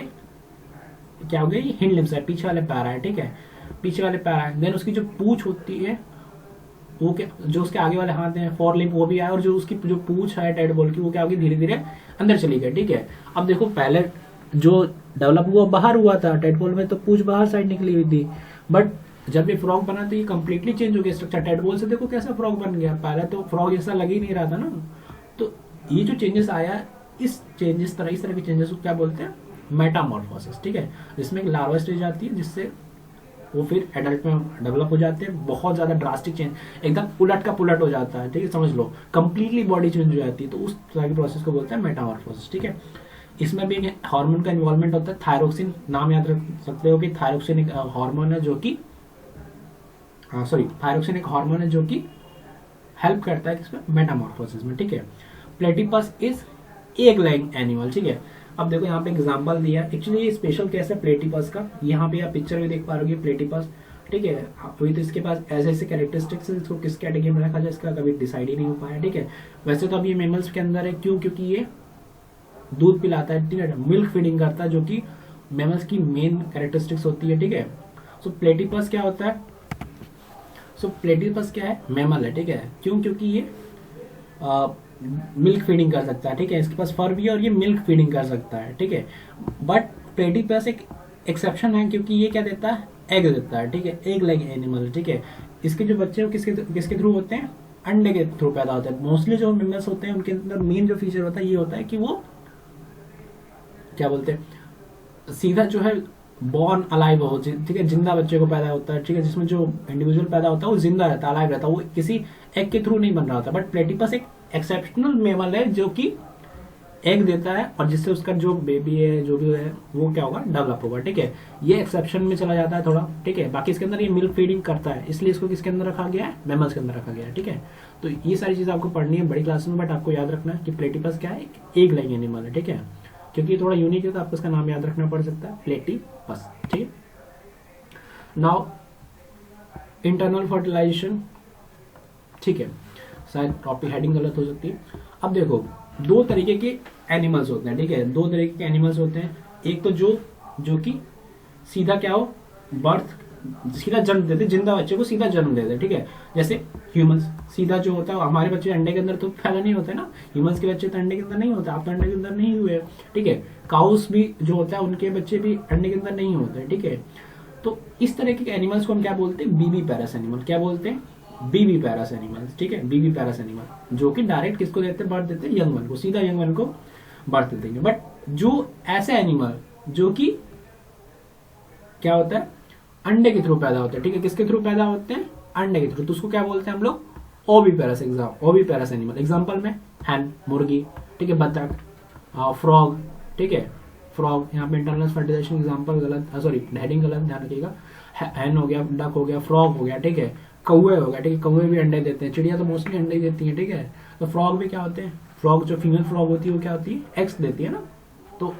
क्या हो गया, ये हिंड लिम्स है, पीछे वाले पैरा है, ठीक है, पीछे वाले पैरा है। देन उसकी जो पूंछ होती है वो क्या, जो उसके आगे वाले हाथ हैं, फोर लिम्ब, वो भी आया, और जो उसकी जो पूंछ है टेडपोल की वो क्या होगी, धीरे धीरे अंदर चली गई, ठीक है। अब देखो पहले जो डेवलप हुआ बाहर हुआ था टेडपोल में, तो पूंछ बाहर साइड निकली हुई थी, बट जब ये फ्रॉग बना तो ये कंप्लीटली चेंज हो गया स्ट्रक्चर। टेडपोल से देखो कैसा फ्रॉग बन गया, पहले तो फ्रॉग जैसा लग ही नहीं रहा था ना। तो ये जो चेंजेस आया, इस तरह के चेंजेस को क्या बोलते हैं, मेटामॉर्फोसिस, ठीक है। जिसमें एक लार्वा स्टेज आती है जिससे वो फिर एडल्ट में डेवलप हो जाते हैं, बहुत ज्यादा ड्रास्टिक चेंज, एकदम उलट का पुलट हो जाता है, ठीक है, समझ लो, कंप्लीटली बॉडी चेंज हो जाती है। तो उस तरह की प्रोसेस को बोलते हैं मेटामॉर्फोसिस, ठीक है। इसमें भी हार्मोन का इन्वॉल्वमेंट होता है, थायरोक्सिन, नाम याद रख सकते हो कि थायरोक्सिन एक हार्मोन है जो कि थायरोक्सिन एक हार्मोन है जो कि हेल्प करता है किसमें, मेटामॉर्फोसिस में, ठीक है। Platypus is egg laying animal, ठीक है। अब देखो यहाँ पे एग्जांपल दिया है, एक्चुअली ये स्पेशल केस है प्लेटिपस का। यहाँ पे आप पिक्चर में देख पा रहे हो प्लेटिपस, ठीक है। अभी तो इसके पास ऐसे ऐसे कैरेक्टरिस्टिक्स है, इसको किस कैटेगरी में रखा जाए इसका कभी डिसाइड ही नहीं हो पाया, ठीक है। वैसे तो अब ये मेमल्स के अंदर है, क्यों, क्योंकि ये दूध पिलाता है, ठीक है, मिल्क फीडिंग करता है, जो कि मेमल्स की मेन कैरेक्टरिस्टिक्स होती है, ठीक है। सो प्लेटिपस क्या होता है, प्लेटिपस क्या है, मेमल है, ठीक है। क्यों, क्योंकि ये मिल्क फीडिंग कर सकता है, ठीक है, इसके पास फर भी है और ये मिल्क फीडिंग कर सकता है, ठीक है। बट प्लेटिपस एक एक्सेप्शन है, क्योंकि ये क्या देता है, एग देता है, ठीक है, एग लेग एनिमल, ठीक है। इसके जो बच्चे हो किसके थ्रू होते हैं, अंडे के थ्रू पैदा होते हैं। मोस्टली जो मेमल्स होते हैं उनके अंदर मेन जो फीचर होता है ये होता है कि वो क्या बोलते हैं, सीधा जो है बॉर्न अलाइव हो, ठीक है, जिंदा बच्चे को पैदा होता है, ठीक है, जिसमें जो इंडिविजुअल पैदा होता है वो जिंदा रहता है, अलाइव रहता है, वो किसी एग के थ्रू नहीं बन रहा होता। बट प्लेटिपस एक एक्सेप्शनल मेमल है जो कि एग देता है और जिससे उसका जो बेबी है जो भी है वो क्या होगा, डेवलप होगा। ठीक है, ये एक्सेप्शन में चला जाता है थोड़ा। ठीक है, बाकी इसके अंदर ये मिल्क फीडिंग करता है, इसलिए इसको किसके अंदर रखा गया है, मैमल्स के अंदर रखा गया है। ठीक है, तो ये सारी चीजें आपको पढ़नी है बड़ी क्लास में, बट आपको याद रखना है कि प्लेटिपस क्या है, एक एग लाइंग एनिमल है। ठीक है, क्योंकि ये थोड़ा यूनिक है तो आपको इसका नाम याद रखना पड़ सकता है, प्लेटिपस। ठीक है, नाउ इंटरनल फर्टिलाइजेशन। ठीक है, शायद टॉपिक हेडिंग गलत हो सकती है। अब देखो, दो तरीके के एनिमल्स होते हैं। ठीक है, दो तरीके के एनिमल्स होते हैं। एक तो जो कि सीधा क्या हो, बर्थ, सीधा जन्म देते, जिंदा बच्चे को सीधा जन्म देते। ठीक है, जैसे ह्यूमंस सीधा जो होता है, हमारे बच्चे अंडे के अंदर तो पैदा नहीं होते ना, ह्यूमंस के बच्चे तो अंडे के अंदर नहीं होते, आप तो अंडे के अंदर नहीं हुए। ठीक है, काउस भी जो होता है उनके बच्चे भी अंडे के अंदर नहीं होते। ठीक है, तो इस तरह के एनिमल्स को हम क्या बोलते हैं, बीबी पैरस एनिमल। क्या बोलते हैं, बीबी पैरस एनिमल्स। ठीक है, बीबी पैरस एनिमल जो कि डायरेक्ट किसको देते हैं, बर्थ देते हैं, यंग वन को, सीधा यंग वन को बर्थ देंगे। बट जो ऐसे एनिमल जो कि क्या होता है, अंडे के थ्रू पैदा होते हैं। ठीक है, किसके थ्रू पैदा होते हैं, अंडे के थ्रू, तो उसको क्या बोलते हैं हम लोग, ओवी पैरस एनिमल। एग्जाम्पल में हैन, मुर्गी। ठीक है, बतख, फ्रॉग। ठीक है, फ्रॉग, यहाँ पे इंटरनल फर्टिलाइजेशन एग्जाम्पल गलत, सॉरी हेडिंग गलत, ध्यान रखिएगा। हैन हो गया, डक हो गया, फ्रॉग हो गया। ठीक है, कौवे हो गया। ठीक है, कौवे भी अंडे देते हैं, चिड़िया तो मोस्टली अंडे देती है। ठीक है, तो फ्रॉग भी क्या होते हैं, फ्रॉग जो फीमेल फ्रॉग होती है वो क्या होती है, एग्स देती है ना, तो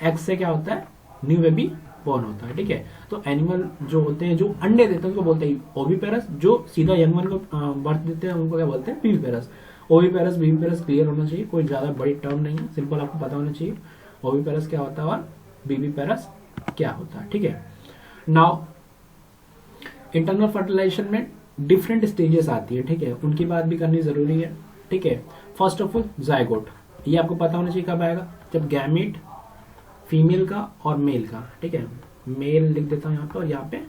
एग्स से क्या होता है, न्यू बेबी बॉर्न होता है। ठीक है, तो एनिमल जो होते हैं जो अंडे देते हैं उनको बोलते हैं ओविपेरस, जो सीधा यंग वन को बर्थ देते हैं उनको क्या बोलते हैं, बीवीपेरस। ओविपेरस बीवीपेरस क्लियर होना चाहिए, कोई ज्यादा बड़ी टर्म नहीं है, सिंपल आपको पता होना चाहिए ओविपेरस क्या होता है और बीवीपेरस क्या होता है। ठीक है, नाउ इंटरनल फर्टिलाइजेशन में डिफरेंट स्टेजेस आती है। ठीक है, उनकी बात भी करनी जरूरी है। ठीक है, फर्स्ट ऑफ ऑल जायगोट, ये आपको पता होना चाहिए कब आएगा, जब गैमेट फीमेल का और मेल का। ठीक है, मेल लिख देता हूं यहाँ पे और यहाँ पे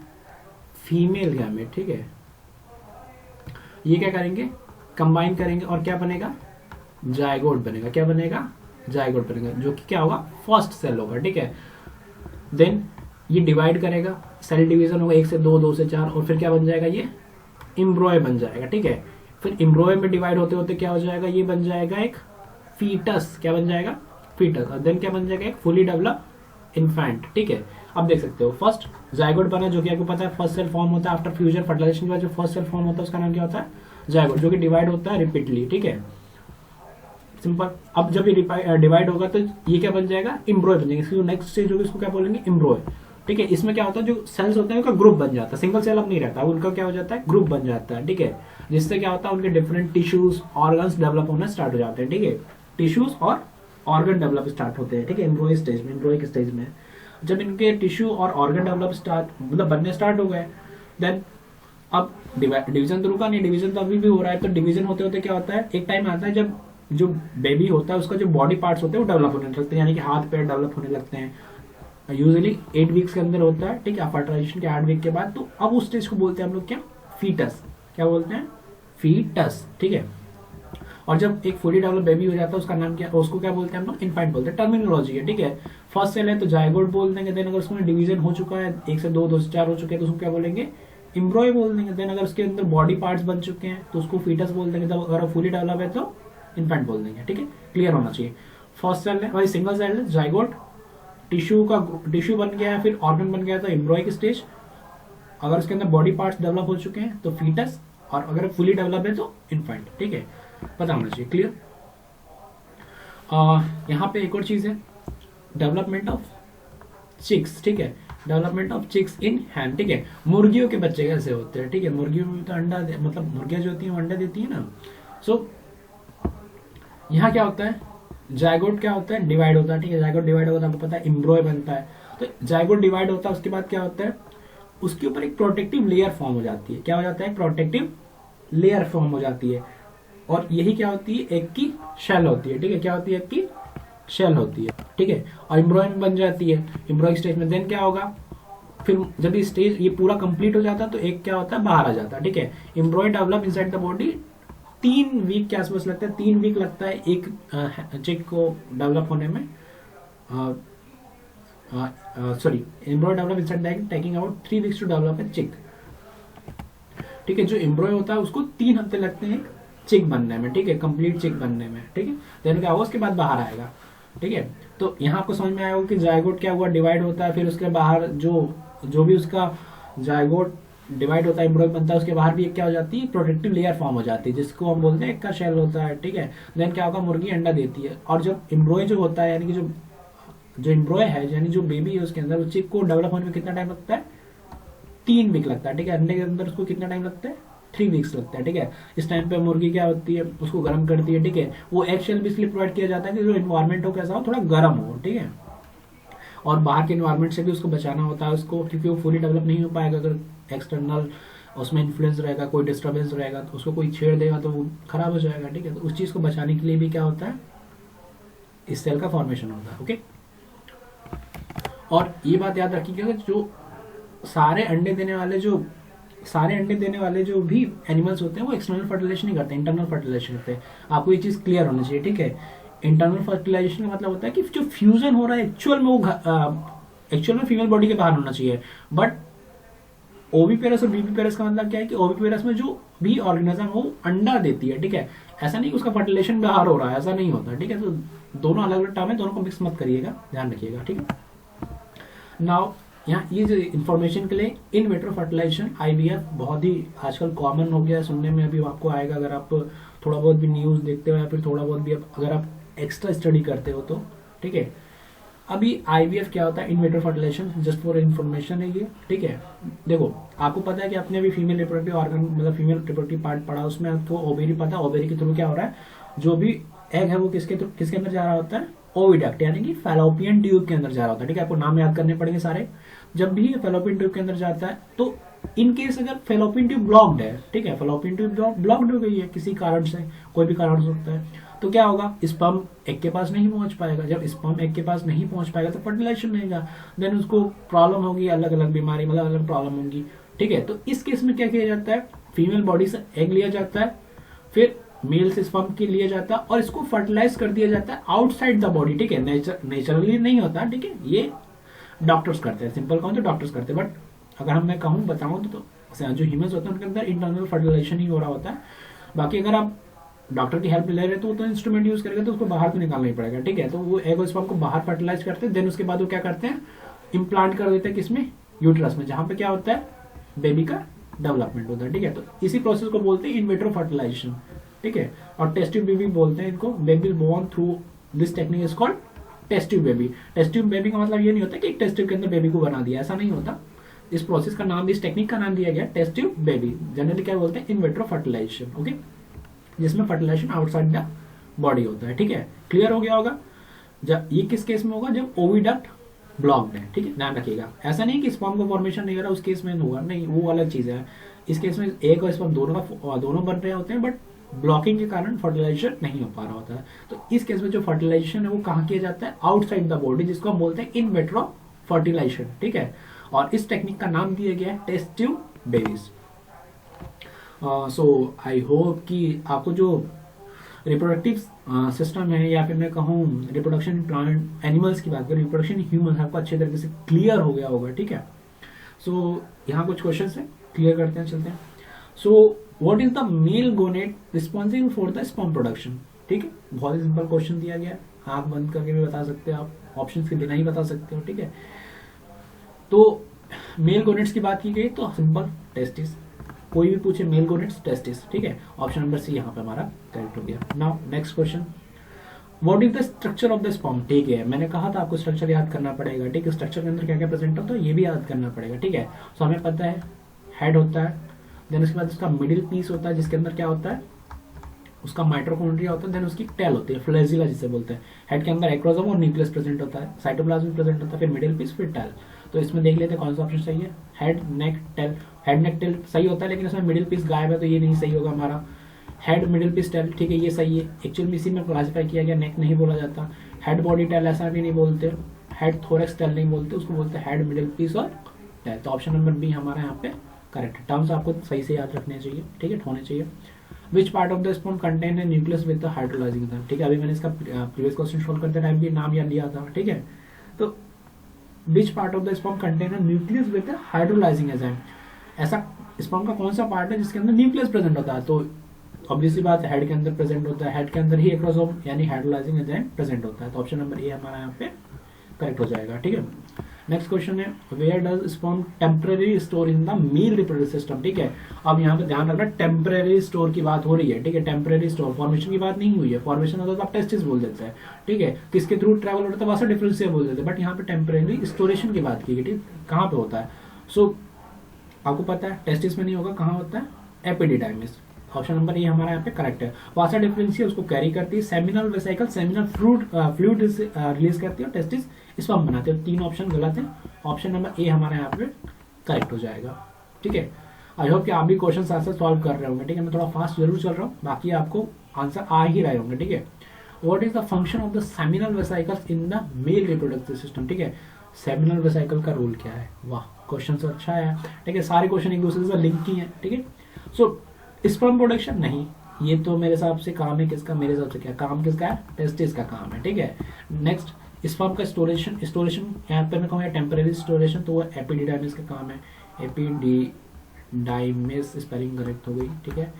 फीमेल गैमेट। ठीक है, ये क्या करेंगे, कंबाइन करेंगे और क्या बनेगा, जायगोट बनेगा। क्या बनेगा, जायगोट बनेगा, जो कि क्या होगा, फर्स्ट सेल होगा। ठीक है, देन ये डिवाइड करेगा, सेल डिवीजन होगा 1 से 2, 2 से 4, और फिर क्या बन जाएगा, ये इम्ब्रॉय बन जाएगा। ठीक है, फिर इम्ब्रॉय में डिवाइड होते होते क्या हो जाएगा, ये बन जाएगा एक फीटस। क्या बन जाएगा, फीटस। और देन क्या बन जाएगा, एक फुली डेवलप इन्फेंट। ठीक है, अब देख सकते हो फर्स्ट जायगोट बना, जो कि आपको पता है फर्स्ट सेल फॉर्म होता है आफ्टर फ्यूजन फर्टिलाइजेशन के बाद, जो फर्स्ट सेल फॉर्म होता है उसका नाम क्या होता है, जायगोट, जो कि डिवाइड होता है रिपीटली। ठीक है, सिंपल। अब जब ये डिवाइड होगा तो ये क्या बन जाएगा, इम्ब्रॉय बन जाएगा। नेक्स्ट स्टेज होगी, इसको क्या बोलेंगे, इम्ब्रॉय। ठीक है, इसमें क्या होता है, जो सेल्स होते हैं उनका ग्रुप बन जाता है, सिंगल सेल अब नहीं रहता, उनका क्या हो जाता है, ग्रुप बन जाता है। ठीक है, जिससे क्या होता है, उनके डिफरेंट टिश्यूज ऑर्गन्स डेवलप होना स्टार्ट हो जाते हैं। ठीक है, टिश्यूज और ऑर्गन डेवलप स्टार्ट होते हैं। ठीक है, एम्ब्रॉय स्टेज में जब इनके टिश्यू और ऑर्गन डेवलप मतलब बनने स्टार्ट हो गए, देन अब डिवीजन तो रुका नहीं, डिवीजन तो अभी भी हो रहा है। तो डिवीजन होते होते क्या होता है, एक टाइम आता है जब जो बेबी होता है उसका जो बॉडी पार्ट्स होते हैं वो डेवलप होने लगते हैं, यानी कि हाथ पैर डेवलप होने लगते हैं। यूजुअली 8 वीक्स के अंदर होता है। ठीक है, फर्टिलाइजेशन के 8 वीक के बाद। तो अब उस स्टेज को बोलते हैं हम लोग क्या, फीटस। क्या बोलते हैं, फीटस। ठीक है, और जब एक फुली डेवलप बेबी हो जाता है उसका नाम क्या, उसको क्या बोलते हैं हम लोग, इन्फेंट बोलते हैं। टर्मिनोलॉजी है। ठीक है, फर्स्ट सेल है तो जायगोट बोल देंगे, देन अगर उसमें डिवीजन हो चुका है 1 से 2, 2 से 4 हो चुके हैं तो उसको क्या बोलेंगे, इम्ब्रॉय बोल देंगे। देन अगर उसके अंदर बॉडी पार्ट्स बन चुके हैं तो उसको फीटस बोल देंगे। जब अगर फुली डेवलप है तो इन्फेंट बोल देंगे। ठीक है, क्लियर होना चाहिए। फर्स्ट सेल है भाई, सिंगल सेल है, जायगोट, टिश्यू बन गया है, फिर ऑर्गन बन गया तो एम्ब्रॉय की स्टेज, अगर उसके अंदर बॉडी पार्ट्स डेवलप हो चुके हैं तो फीटस, और अगर फुली डेवलप है तो इन्फेंट। ठीक है, पता होना चाहिए, क्लियर। यहाँ पे एक और चीज है, डेवलपमेंट ऑफ चिक्स। ठीक है, development of chicks in hen. ठीक है, मुर्गियों के बच्चे कैसे होते हैं। ठीक है, मुर्गियों में तो अंडा मतलब मुर्गियां जो होती हैं वो अंडा देती है ना। सो यहाँ क्या होता है, जायगोट क्या होता है, डिवाइड होता है। ठीक है, जायगोट डिवाइड होता है, आपको पता है इम्ब्रॉय बनता है। तो जायगोट डिवाइड होता है, उसके बाद क्या होता है, उसके ऊपर एक प्रोटेक्टिव लेयर फॉर्म हो जाती है। क्या हो जाता है, प्रोटेक्टिव लेयर फॉर्म हो जाती है, और यही क्या होती है, एक की शेल होती है। ठीक है, क्या होती है, एक की शेल होती है। ठीक है, और इम्ब्रॉय में बन जाती है, इम्ब्रॉय स्टेज में। देन क्या होगा, फिर जब ये स्टेज ये पूरा कंप्लीट हो जाता है तो एक क्या होता है, बाहर आ जाता है। ठीक है, embryo develop inside the body 3 week के आसपास लगता है, 3 वीक लगता है एक चिक को डेवलप होने में। Sorry, embryo develop inside the egg taking out 3 weeks to develop a chick. ठीक है, जो एम्ब्रॉय होता है उसको 3 हफ्ते लगते हैं चिक बनने में, ठीक है, कंप्लीट चिक बनने में, ठीक है। देन क्या होगा, उसके बाद बाहर आएगा, ठीक है। तो यहाँ आपको समझ में आएगा कि जायगोट क्या हुआ, डिवाइड होता है, फिर उसके बाहर जो भी उसका जायगोट डिवाइड होता है, एम्ब्रॉय बनता है, उसके बाहर भी एक क्या हो जाती है, प्रोटेक्टिव लेयर फॉर्म हो जाती है, जिसको हम बोलते हैं एक का शेल होता है, ठीक है। देन क्या होगा, मुर्गी अंडा देती है, और जब एम्ब्रॉय जो होता है, यानी कि जो एम्ब्रॉय है, यानी जो बेबी है उसके अंदर, उस चिक को डेवलप होने में कितना टाइम लगता है, 3 वीक लगता है, ठीक है। अंडे के अंदर उसको कितना टाइम लगता है, 3 वीक्स लगता है, ठीक है। इस टाइम पे मुर्गी क्या होती है, उसको गर्म करती है, ठीक है। वो एग शेल भी इसलिए प्रोवाइड किया जाता है कि जो इन्वायरमेंट हो कैसा हो, थोड़ा गर्म हो, ठीक है। और बाहर के इन्वायरमेंट से भी उसको बचाना होता है उसको, क्योंकि वो फुली डेवलप नहीं हो पाएगा अगर एक्सटर्नल उसमें इन्फ्लुएंस रहेगा, कोई डिस्टर्बेंस रहेगा, तो उसको कोई छेड़ देगा तो वो खराब हो जाएगा, ठीक है। तो उस चीज को बचाने के लिए भी क्या होता है, इस सेल का फॉर्मेशन होता है, ओके। और ये बात याद रखिएगा, जो सारे अंडे देने वाले जो भी एनिमल्स होते हैं वो एक्सटर्नल फर्टिलाइजेशन नहीं करते, इंटरनल फर्टिलाइजेशन करते हैं। आपको ये चीज क्लियर होना चाहिए, ठीक है। इंटरनल फर्टिलाइजेशन का मतलब होता है कि जो फ्यूजन हो रहा है एक्चुअल में फीमेल बॉडी के बाहर होना चाहिए। बट ओविपेरस और बीबीपेरस का मतलब क्या है कि ओविपेरस में जो भी ऑर्गेनिज्म वो अंडा देती है, ठीक है। ऐसा नहीं कि उसका फर्टिलाइजेशन बाहर हो रहा है, ऐसा नहीं होता, ठीक है। तो दोनों अलग अलग टर्म है, दोनों को मिक्स मत करिएगा, ध्यान रखिएगा, ठीक है। नाउ यहाँ ये जो इन्फॉर्मेशन के लिए इन विट्रो फर्टिलाइजेशन IVF बहुत ही आजकल कॉमन हो गया है, सुनने में अभी आपको आएगा अगर आप थोड़ा बहुत भी न्यूज़ देखते हो या फिर थोड़ा बहुत भी अगर आप एक्स्ट्रा स्टडी करते हो तो, ठीक है। अभी IVF क्या होता है, in vitro fertilisation, just for information है ये, ठीक है। देखो आपको पता है कि आपने अभी फीमेल रिप्रोडक्टिव ऑर्गन मतलब फीमेल रिप्रोडक्टिव पार्ट पढ़ा, उसमें आपको ओवेरी पता है, ओवेरी के थ्रू क्या हो रहा है, जो भी एग है वो किसके अंदर जा रहा होता है, ओविडक्ट, यानी कि फैलोपियन ट्यूब के अंदर जा रहा होता है, ठीक है। आपको नाम याद करने पड़ेंगे सारे। जब भी ये फैलोपियन ट्यूब के अंदर जाता है तो इन केस अगर फैलोपियन ट्यूब ब्लॉक्ड है, ठीक है, फैलोपियन ट्यूब ब्लॉक्ड हो गई है किसी कारण से, कोई भी कारण हो सकता है, तो क्या होगा, स्पर्म एग के पास नहीं पहुंच पाएगा। जब स्पर्म एग के पास नहीं पहुंच पाएगा तो फर्टिलाइजेशन नहीं होगा, देन उसको प्रॉब्लम होगी, अलग अलग बीमारी मतलब अलग प्रॉब्लम होगी, ठीक है। तो इस केस में क्या किया जाता है, फीमेल बॉडी से एग लिया जाता है, फिर मेल से स्पर्म के लिया जाता है और इसको फर्टिलाइज कर दिया जाता है आउटसाइड द बॉडी, ठीक है। नेचुरली नहीं होता, ठीक है, ये डॉक्टर्स करते हैं, सिंपल कहूँ तो डॉक्टर्स करते हैं। बट अगर हम मैं कहूँ बताऊँ तो जो ह्यूमंस होते हैं उनके अंदर इंटरनल फर्टिलाइजेशन ही हो रहा होता है। बाकी अगर आप डॉक्टर की हेल्प ले रहे तो इंस्ट्रूमेंट यूज करेगा तो उसको बाहर तो निकालना ही पड़ेगा, ठीक है। तो वो एग और स्पर्म को बाहर फर्टिलाइज करते हैं, देन उसके बाद वो क्या करते हैं, इम्प्लांट कर देते हैं किसमें, यूट्रस में, जहां पे क्या होता है, बेबी का डेवलपमेंट होता है, ठीक है। तो इसी प्रोसेस को बोलते हैं इन विट्रो फर्टिलाइजेशन, ठीक है। और टेस्ट ट्यूब बेबी बोलते हैं इनको, baby born through this technique is called test tube baby. Test tube baby का मतलब ये नहीं होता कि एक टेस्ट ट्यूब के अंदर बेबी को बना दिया, ऐसा नहीं होता। इस प्रोसेस का नाम, इस टेक्निक का नाम दिया गया टेस्ट ट्यूब बेबी। जनरली क्या बोलते हैं, इन विट्रो फर्टिलाइजेशन, ओके, जिसमें फर्टिलाइजेशन आउटसाइड द बॉडी होता है, ठीक है। क्लियर हो गया होगा। जब ये किस केस में होगा, जब ओविडक्ट ब्लॉक्ड है, ठीक है, ध्यान रखिएगा। ऐसा नहीं कि स्पर्म का फॉर्मेशन नहीं हो रहा उस केस में होगा, नहीं, वो अलग चीज है। इस केस में एक और स्पर्म दोनों बन रहे होते हैं, बट ब्लॉकिंग के कारण फर्टिलाइजेशन नहीं हो पा रहा होता है। तो इस केस में जो फर्टिलाइजेशन है वो कहाँ किया जाता है, आउटसाइड द बॉडी, जिसको हम बोलते हैं इन विट्रो फर्टिलाइजेशन, ठीक है। और इस टेक्निक का नाम दिया गया है test tube babies. So I hope कि आपको जो रिप्रोडक्टिव सिस्टम है, या फिर मैं कहूँ रिप्रोडक्शन प्लांट एनिमल्स की बात करें, रिप्रोडक्शन ह्यूमन, आपको अच्छे तरीके से क्लियर हो गया होगा, ठीक है। सो यहाँ कुछ क्वेश्चन है, क्लियर करते हैं, चलते हैं। So what is the male gonad responsible for the sperm production, ठीक है। बहुत ही सिंपल क्वेश्चन दिया गया, आंख बंद करके भी बता सकते हो आप, ऑप्शन के बिना ही बता सकते हो, ठीक है। तो मेल गोनेट्स की बात की गई तो सिंपल टेस्टिस, कोई भी पूछे मेल गोनेट्स टेस्टिस, ठीक है। ऑप्शन नंबर सी यहाँ पे हमारा करेक्ट हो गया। Now next question, what is the structure of the sperm, ठीक है। मैंने कहा था आपको स्ट्रक्चर याद करना पड़ेगा, ठीक है। स्ट्रक्चर के अंदर क्या क्या प्रेजेंट होता है ये भी याद करना पड़ेगा, ठीक है। सो हमें पता है हेड होता है, देन उसके बाद उसका मिडिल पीस होता है जिसके अंदर क्या होता है, उसका माइटोकॉन्ड्रिया होता है, देन उसकी टेल होती है, फ्लैजिला जिसे बोलते हैं। हेड के अंदर एक्रोसोम और न्यूक्लियस प्रेजेंट होता है, साइटोप्लाज्म प्रेजेंट होता है, फिर मिडिल पीस, फिर टेल। तो इसमें देख लेते हैं कौन सा ऑप्शन सही है, head neck tail. Head neck tail सही होता है, लेकिन इसमें मिडिल पीस गायब है तो ये नहीं सही होगा हमारा। हेड मिडिल पीस टेल, ठीक है, ये सही है। एक्चुअल में इसी में क्लासिफाई किया गया, नेक नहीं बोला जाता। हेड बॉडी टेल ऐसा भी नहीं बोलते, हेड थोरेक्स टेल नहीं बोलते, उसको बोलते हैं हेड मिडिल पीस और टेल। तो ऑप्शन नंबर बी हमारा यहाँ पे करेक्ट है। टर्म्स आपको सही से याद रखने चाहिए, ठीक है, होने चाहिए। Which part of the sperm contain है nucleus with the hydrolysing enzyme, ठीक है। अभी मैंने इसका प्रीवियस क्वेश्चन सॉल्व करते टाइम भी नाम याद दिया था, ठीक है। तो which part of the sperm contain है nucleus with the hydrolysing enzyme, ऐसा स्पर्म का कौन सा पार्ट है जिसके अंदर न्यूक्लियस प्रेजेंट होता है। तो ऑब्वियसली बात है, हेड के अंदर प्रेजेंट होता है, हेड के अंदर ही एक्रोसोम यानी हाइड्रोलाइजिंग एंजाइम प्रेजेंट होता है। तो ऑप्शन नंबर ए हमारा यहाँ पे करेक्ट हो जाएगा। ठीक है, नेक्स्ट क्वेश्चन है where does sperm temporary store in the male reproductive system. ठीक है, अब यहाँ पे ध्यान रखना टेम्पररी स्टोर की बात हो रही है। ठीक है, टेम्पररी स्टोर, फॉर्मेशन की बात नहीं हुई है। फॉर्मेशन होता तो आप टेस्टिस बोल देते हैं। ठीक है, किसके थ्रू ट्रैवल होता है वहां से डिफरेंशियल बोल देते हैं, बट यहाँ पे टेम्पररी स्टोरेशन की बात की गई। ठीक, कहाँ पे होता है? सो आपको पता है टेस्टिस में नहीं होगा, कहाँ होता है? एपिडिडाइमिस। ऑप्शन नंबर ए हमारा यहाँ पे करेक्ट है। वासा डिफरेंशियल उसको कैरी करती है, seminal vesicle seminal fluid release करती है और टेस्टिस स्पर्म बनाते हैं। तीन ऑप्शन गलत है, ऑप्शन नंबर ए हमारा यहाँ पे करेक्ट हो जाएगा। ठीक है, आई होप कि आप भी क्वेश्चन आंसर सॉल्व कर रहे होंगे। ठीक है, मैं थोड़ा फास्ट जरूर चल रहा हूँ, बाकी आपको आंसर आ ही रहे होंगे। ठीक है, what is the function of the seminal vesicles in the male reproductive system. ठीक है, सेमिनल वेसिकल का रोल क्या है? वाह, क्वेश्चन तो अच्छा है। ठीक है, सारे क्वेश्चन एक दूसरे से लिंक ही है। ठीक है, सो स्पर्म प्रोडक्शन नहीं, ये तो मेरे हिसाब से काम है किसका? मेरे हिसाब से क्या काम किसका है? टेस्टिस का काम है। ठीक है, नेक्स्ट स्पर्म का स्टोरेशन यहाँ पे मैं कहूँगा टेम्पररी स्टोरेशन, तो वो एपिडिडाइमिस का काम है। एपिडिडाइमिस स्पेलिंग करेक्ट हो गई। ठीक है,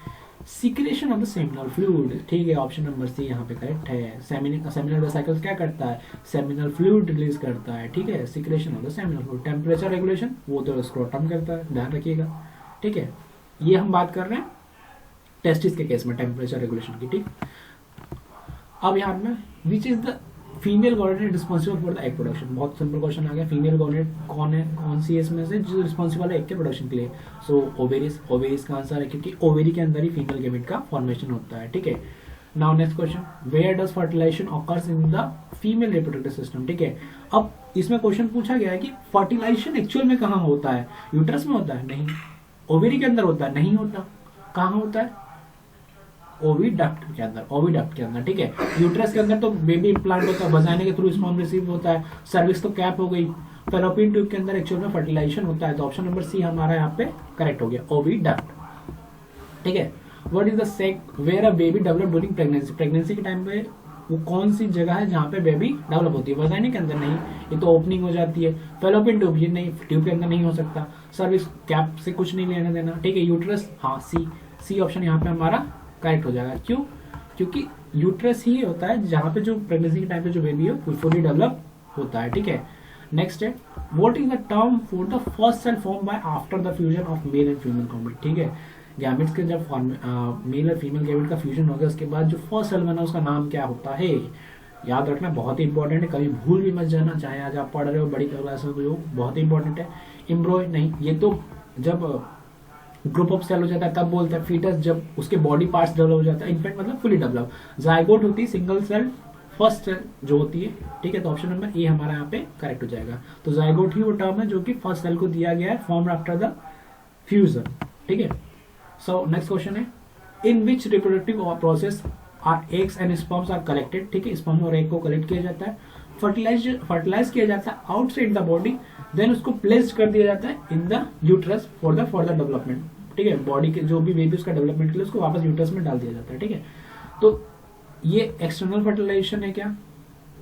secretion of the seminal fluid. ठीक है, ऑप्शन नंबर सी यहाँ पे करेक्ट है। सेमिनल वेसिकल्स क्या करता है? सेमिनल फ्लूइड रिलीज करता है। ठीक है, secretion of the seminal fluid. Temperature regulation वो तो स्क्रोटम करता है, ध्यान रखिएगा। ठीक है, ये हम बात कर रहे हैं टेस्टिस के केस में टेम्परेचर रेगुलेशन की। ठीक, अब यहाँ में which is the female gonad responsible for the egg production. बहुत सिंपल क्वेश्चन आ गया, फीमेल गॉर्नेट कौन है, कौन सी है इसमें से जो रिस्पॉन्सिबल है एग के प्रोडक्शन के लिए? सो ओवेरिस, ओवेरिस का आंसर है क्योंकि ओवेरी के अंदर ही फीमेल गैमेट का फॉर्मेशन होता है। ठीक है, now next question, where does fertilisation occurs in the female reproductive system. ठीक है, अब इसमें क्वेश्चन पूछा गया है कि फर्टिलाइजेशन एक्चुअल में कहाँ होता है? यूट्रस में होता है? नहीं। ओवेरी के अंदर होता है? नहीं होता। कहाँ होता है? ओविडक्ट के अंदर, ओविडक्ट के अंदर। ठीक है, यूट्रस के अंदर तो बेबी इम्प्लांट होता है, वजाइना के थ्रू स्पर्म रिसीव होता है, सर्विक्स तो कैप हो गई। फेलोपियन ट्यूब के अंदर एक्चुअल में फर्टिलाइजेशन होता है। तो ऑप्शन नंबर सी हमारा यहाँ पे करेक्ट हो गया, ओविडक्ट। ठीक है, what is the sac where a baby develop during pregnancy. Pregnancy के टाइम पे वो कौन सी जगह है जहाँ पे बेबी डेवलप होती है? वजाइना के अंदर नहीं, ये तो ओपनिंग हो जाती है। फेलोपियन ट्यूब, ये नहीं, ट्यूब के अंदर नहीं हो सकता। सर्विक्स कैप से कुछ नहीं लेना देना। ठीक है, यूट्रस, हाँ सी ऑप्शन यहाँ पे हमारा करेक्ट हो जाएगा। क्यों? क्योंकि यूट्रस ही होता है जहां पे जो प्रेगनेंसी के टाइम पे जो बेबी है फुली डेवलप होता है। ठीक है, नेक्स्ट है what is the term for the first cell form by after the fusion of male and female gamete. ठीक है, गैमेट्स के जब मेल और फीमेल गैमेट का फ्यूजन हो गया उसके बाद जो फर्स्ट सेल बना उसका नाम क्या होता है? याद रखना, बहुत ही इंपॉर्टेंट है, कभी भूल भी मत जाना, चाहे आज आप पढ़ रहे हो बड़ी क्लास में हो, बहुत ही इंपॉर्टेंट है। एम्ब्रॉय नहीं, ये तो जब ग्रुप ऑफ सेल हो जाता है तब बोलते हैं। फीटस जब उसके बॉडी पार्ट्स डेवलप हो जाता है, इनफैक्ट मतलब फुली डेवलप। जायगोट होती है सिंगल सेल फर्स्ट सेल जो होती है। ठीक है, तो ऑप्शन नंबर ए हमारा यहाँ पे करेक्ट हो जाएगा। तो जायगोट ही वो टर्म है जो कि फर्स्ट सेल को दिया गया है, फॉर्म आफ्टर द फ्यूजन। ठीक है, सो नेक्स्ट क्वेश्चन है in which reproductive process are eggs and sperms are collected. ठीक है, स्पर्म और एग को कलेक्ट किया जाता है, फर्टिलाइज किया जाता है आउटसाइड द बॉडी, देन उसको प्लेस्ड कर दिया जाता है in the uterus for the development. ठीक है, बॉडी के जो भी बेबी उसका डेवलपमेंट के लिए उसको वापस यूट्रस में डाल दिया जाता है। ठीक है, तो ये एक्सटर्नल फर्टिलाइजेशन है क्या?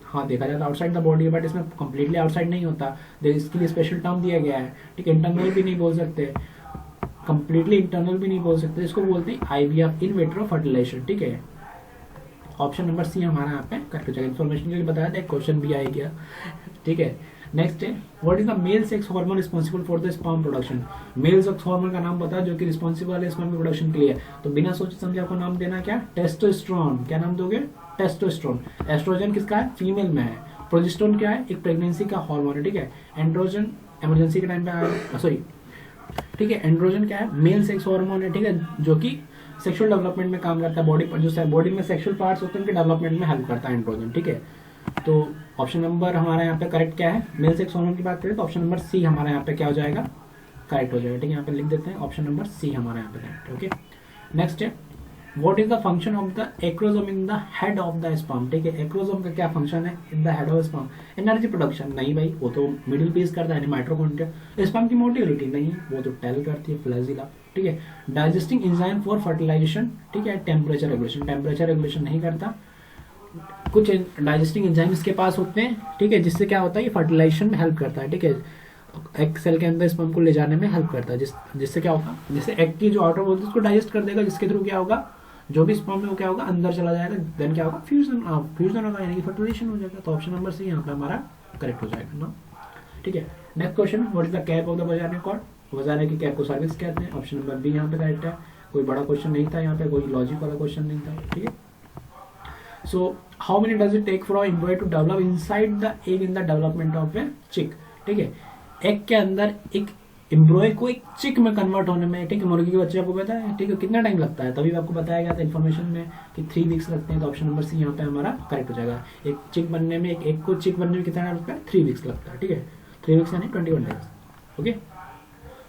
हाँ, देखा जाता है आउटसाइड द बॉडी, बट इसमें कंप्लीटली आउटसाइड नहीं होता, इसके लिए स्पेशल टर्म दिया गया है। ठीक है, इंटरनल भी नहीं बोल सकते, कंप्लीटली इंटरनल भी नहीं बोल सकते, इसको बोलते हैं आईवीएफ, इन विट्रो फर्टिलाइजेशन। ठीक है, ऑप्शन नंबर सी हमारा यहाँ पे करेक्ट हो जाएगा। इन्फॉर्मेशन के लिए बताया था, क्वेश्चन भी आ गया। ठीक है, नेक्स्ट है what is the male sex hormone responsible for the sperm production. Male sex hormone का नाम बता जो कि रिस्पॉन्सिबल है स्पर्म प्रोडक्शन के लिए। तो बिना सोचे समझे आपको नाम देना क्या? टेस्टोस्टेरोन। क्या नाम दोगे? टेस्टोस्टेरोन। एस्ट्रोजन किसका है? फीमेल में है। प्रोजेस्टेरोन क्या है? एक प्रेगनेंसी का हार्मोन है। ठीक है, एंड्रोजन इमरजेंसी के टाइम पे सॉरी ठीक है, एंड्रोजन क्या है? मेल सेक्स हार्मोन है। ठीक है, जो कि सेक्सुअल डेवलपमेंट में काम करता है, बॉडी पर जो बॉडी में सेक्सुअल पार्ट्स होते हैं उनके डेवलपमेंट में हेल्प करता है एंड्रोजन। ठीक है, तो ऑप्शन नंबर हमारा यहाँ पे करेक्ट क्या है? मेल सेक्स हार्मोन की बात करें तो ऑप्शन नंबर सी हमारा यहाँ पे क्या हो जाएगा? करेक्ट हो जाएगा। ठीक है, यहाँ पे लिख देते हैं ऑप्शन नंबर सी हमारा यहाँ पे करेक्ट है। ओके, नेक्स्ट है what is the function of the acrosome in the head of the sperm. ठीक है, एक्रोसोम का क्या फंक्शन है in the head of sperm? Energy production नहीं भाई, वो तो मिडिल पीस करता है, माइटोकॉन्ड्रिया। स्पर्म की मोटिलिटी नहीं, वो तो टेल करती है, फ्लैजिला। ठीक है, डाइजेस्टिंग एंजाइम फॉर फर्टिलाइजेशन। ठीक है, टेम्परेचर रेगुलेशन नहीं करता। कुछ डाइजेस्टिंग एंजाइम इसके पास होते हैं। ठीक है, जिससे क्या होता है? ये फर्टिलाइजेशन में हेल्प करता है। ठीक है, एग सेल के अंदर स्पर्म को ले जाने में हेल्प करता है, जिससे क्या होगा? जिससे एग की जो आउटर वॉल उसको डाइजेस्ट कर देगा, जिसके थ्रू क्या होगा? जो भी स्पर्म है वो क्या होगा, अंदर चला जाएगा, देन क्या होगा, फ्यूजन, फ्यूजन होगा यानी कि फर्टिलाइजेशन हो जाएगा। तो ऑप्शन नंबर सी यहाँ पे हमारा करेक्ट हो जाएगा ना। ठीक है, next question, what is the cap of the vagina cord? Vagina की कैप को सर्विक्स कहते हैं। ऑप्शन नंबर बी यहाँ पे करेक्ट है। कोई बड़ा क्वेश्चन नहीं था यहाँ पे, कोई लॉजिक वाला क्वेश्चन नहीं था। ठीक है, so how many does it take for embryo to develop inside the egg in the development of a chick? ठीक है, एग के अंदर एक एम्ब्रॉय को एक चिक में कन्वर्ट होने में, ठीक है, मुर्गी के बच्चे आपको पता है, ठीक है, कितना टाइम लगता है? तभी आपको बताया गया था इन्फॉर्मेशन में कि 3 वीक्स लगते हैं। तो ऑप्शन नंबर सी यहाँ पे हमारा करेक्ट हो जाएगा। एक चिक बनने में, एक एग को चिक बनने में कितना टाइम लगता है? 3 वीक्स लगता है। ठीक है, 3 वीक्स यानी 21 डेज। ओके,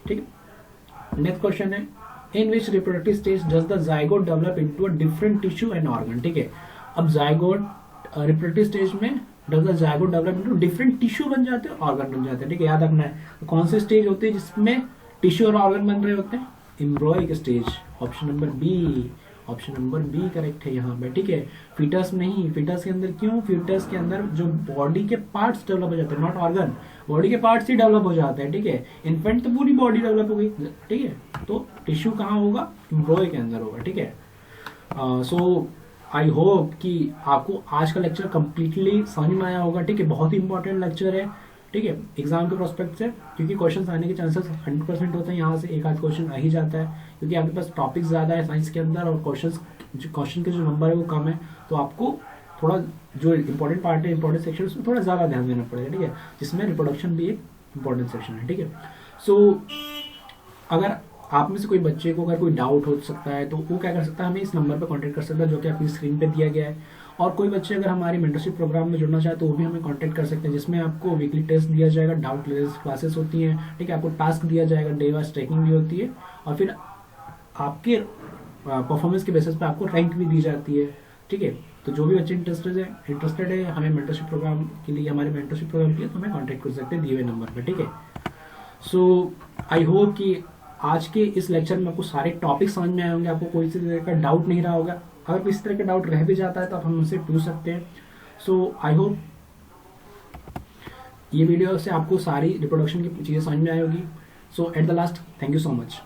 ठीक है, नेक्स्ट क्वेश्चन है, in which reproductive stage does the zygote develop into a different tissue and organ? ठीक है, अब जाइगोट रिप्रोडक्टिव स्टेज में does the zygote develop into different tissue बन जाते हैं, ऑर्गन बन जाते हैं। ठीक है, याद रखना है कौन सी स्टेज होती है जिसमें टिश्यू और ऑर्गन बन रहे होते हैं? Embryonic stage. Option number B, option number B correct है यहाँ पे। ठीक है, फीटस नहीं, फीटस के अंदर क्यों? फीटस के अंदर जो बॉडी के पार्ट्स डेवलप हो जाते हैं, नॉट ऑर्गन, बॉडी के पार्ट्स ही डेवलप हो जाते हैं। ठीक है, इन्फेंट तो पूरी बॉडी डेवलप हो गई। ठीक है, तो टिश्यू कहाँ होगा? एम्ब्रॉय के अंदर होगा। ठीक है, सो आई होप कि आपको आज का लेक्चर कंप्लीटली समझ में आया होगा। ठीक है, बहुत ही इंपॉर्टेंट लेक्चर है। ठीक है, एग्जाम के प्रोस्पेक्ट से, क्योंकि क्वेश्चंस आने के चांसेस 100% होते हैं, यहाँ से एक आध क्वेश्चन आ ही जाता है, क्योंकि आपके पास टॉपिक ज़्यादा है साइंस के अंदर और क्वेश्चन के जो नंबर है वो कम है। तो आपको थोड़ा जो इंपॉर्टेंट पार्ट है, इंपॉर्टेंट सेक्शन, उसमें थोड़ा ज़्यादा ध्यान देना पड़ेगा। ठीक है, जिसमें रिप्रोडक्शन भी एक इंपॉर्टेंट सेक्शन है। ठीक है, सो अगर आप में से कोई बच्चे को अगर कोई डाउट हो सकता है तो वो क्या कर सकता है, हमें इस नंबर पर कांटेक्ट कर सकता है जो कि आपकी स्क्रीन पे दिया गया है। और कोई बच्चे अगर हमारी मेंटरशिप प्रोग्राम में जुड़ना चाहे तो वो भी हमें कांटेक्ट कर सकते हैं, जिसमें आपको वीकली टेस्ट दिया जाएगा, डाउट क्लासेस होती हैं। ठीक है, आपको टास्क दिया जाएगा, डे वाइज ट्रैकिंग भी होती है, और फिर आपके परफॉर्मेंस के बेसिस पे आपको रैंक भी दी जाती है। ठीक है, तो जो भी बच्चे इंटरेस्टेड है हमें मेंटरशिप प्रोग्राम के लिए, हमारे मेंटरशिप प्रोग्राम के लिए, तो हमें कॉन्टेक्ट कर सकते हैं दिए हुए नंबर पर। ठीक है, सो आई होप कि आज के इस लेक्चर में आपको सारे टॉपिक समझ में आए होंगे, आपको कोई सी तरह का डाउट नहीं रहा होगा। अगर किसी तरह का डाउट रह भी जाता है तो आप हमसे पूछ सकते हैं। सो आई होप ये वीडियो से आपको सारी रिप्रोडक्शन की चीज़ें समझ में आई होगी। So at the last, thank you so much.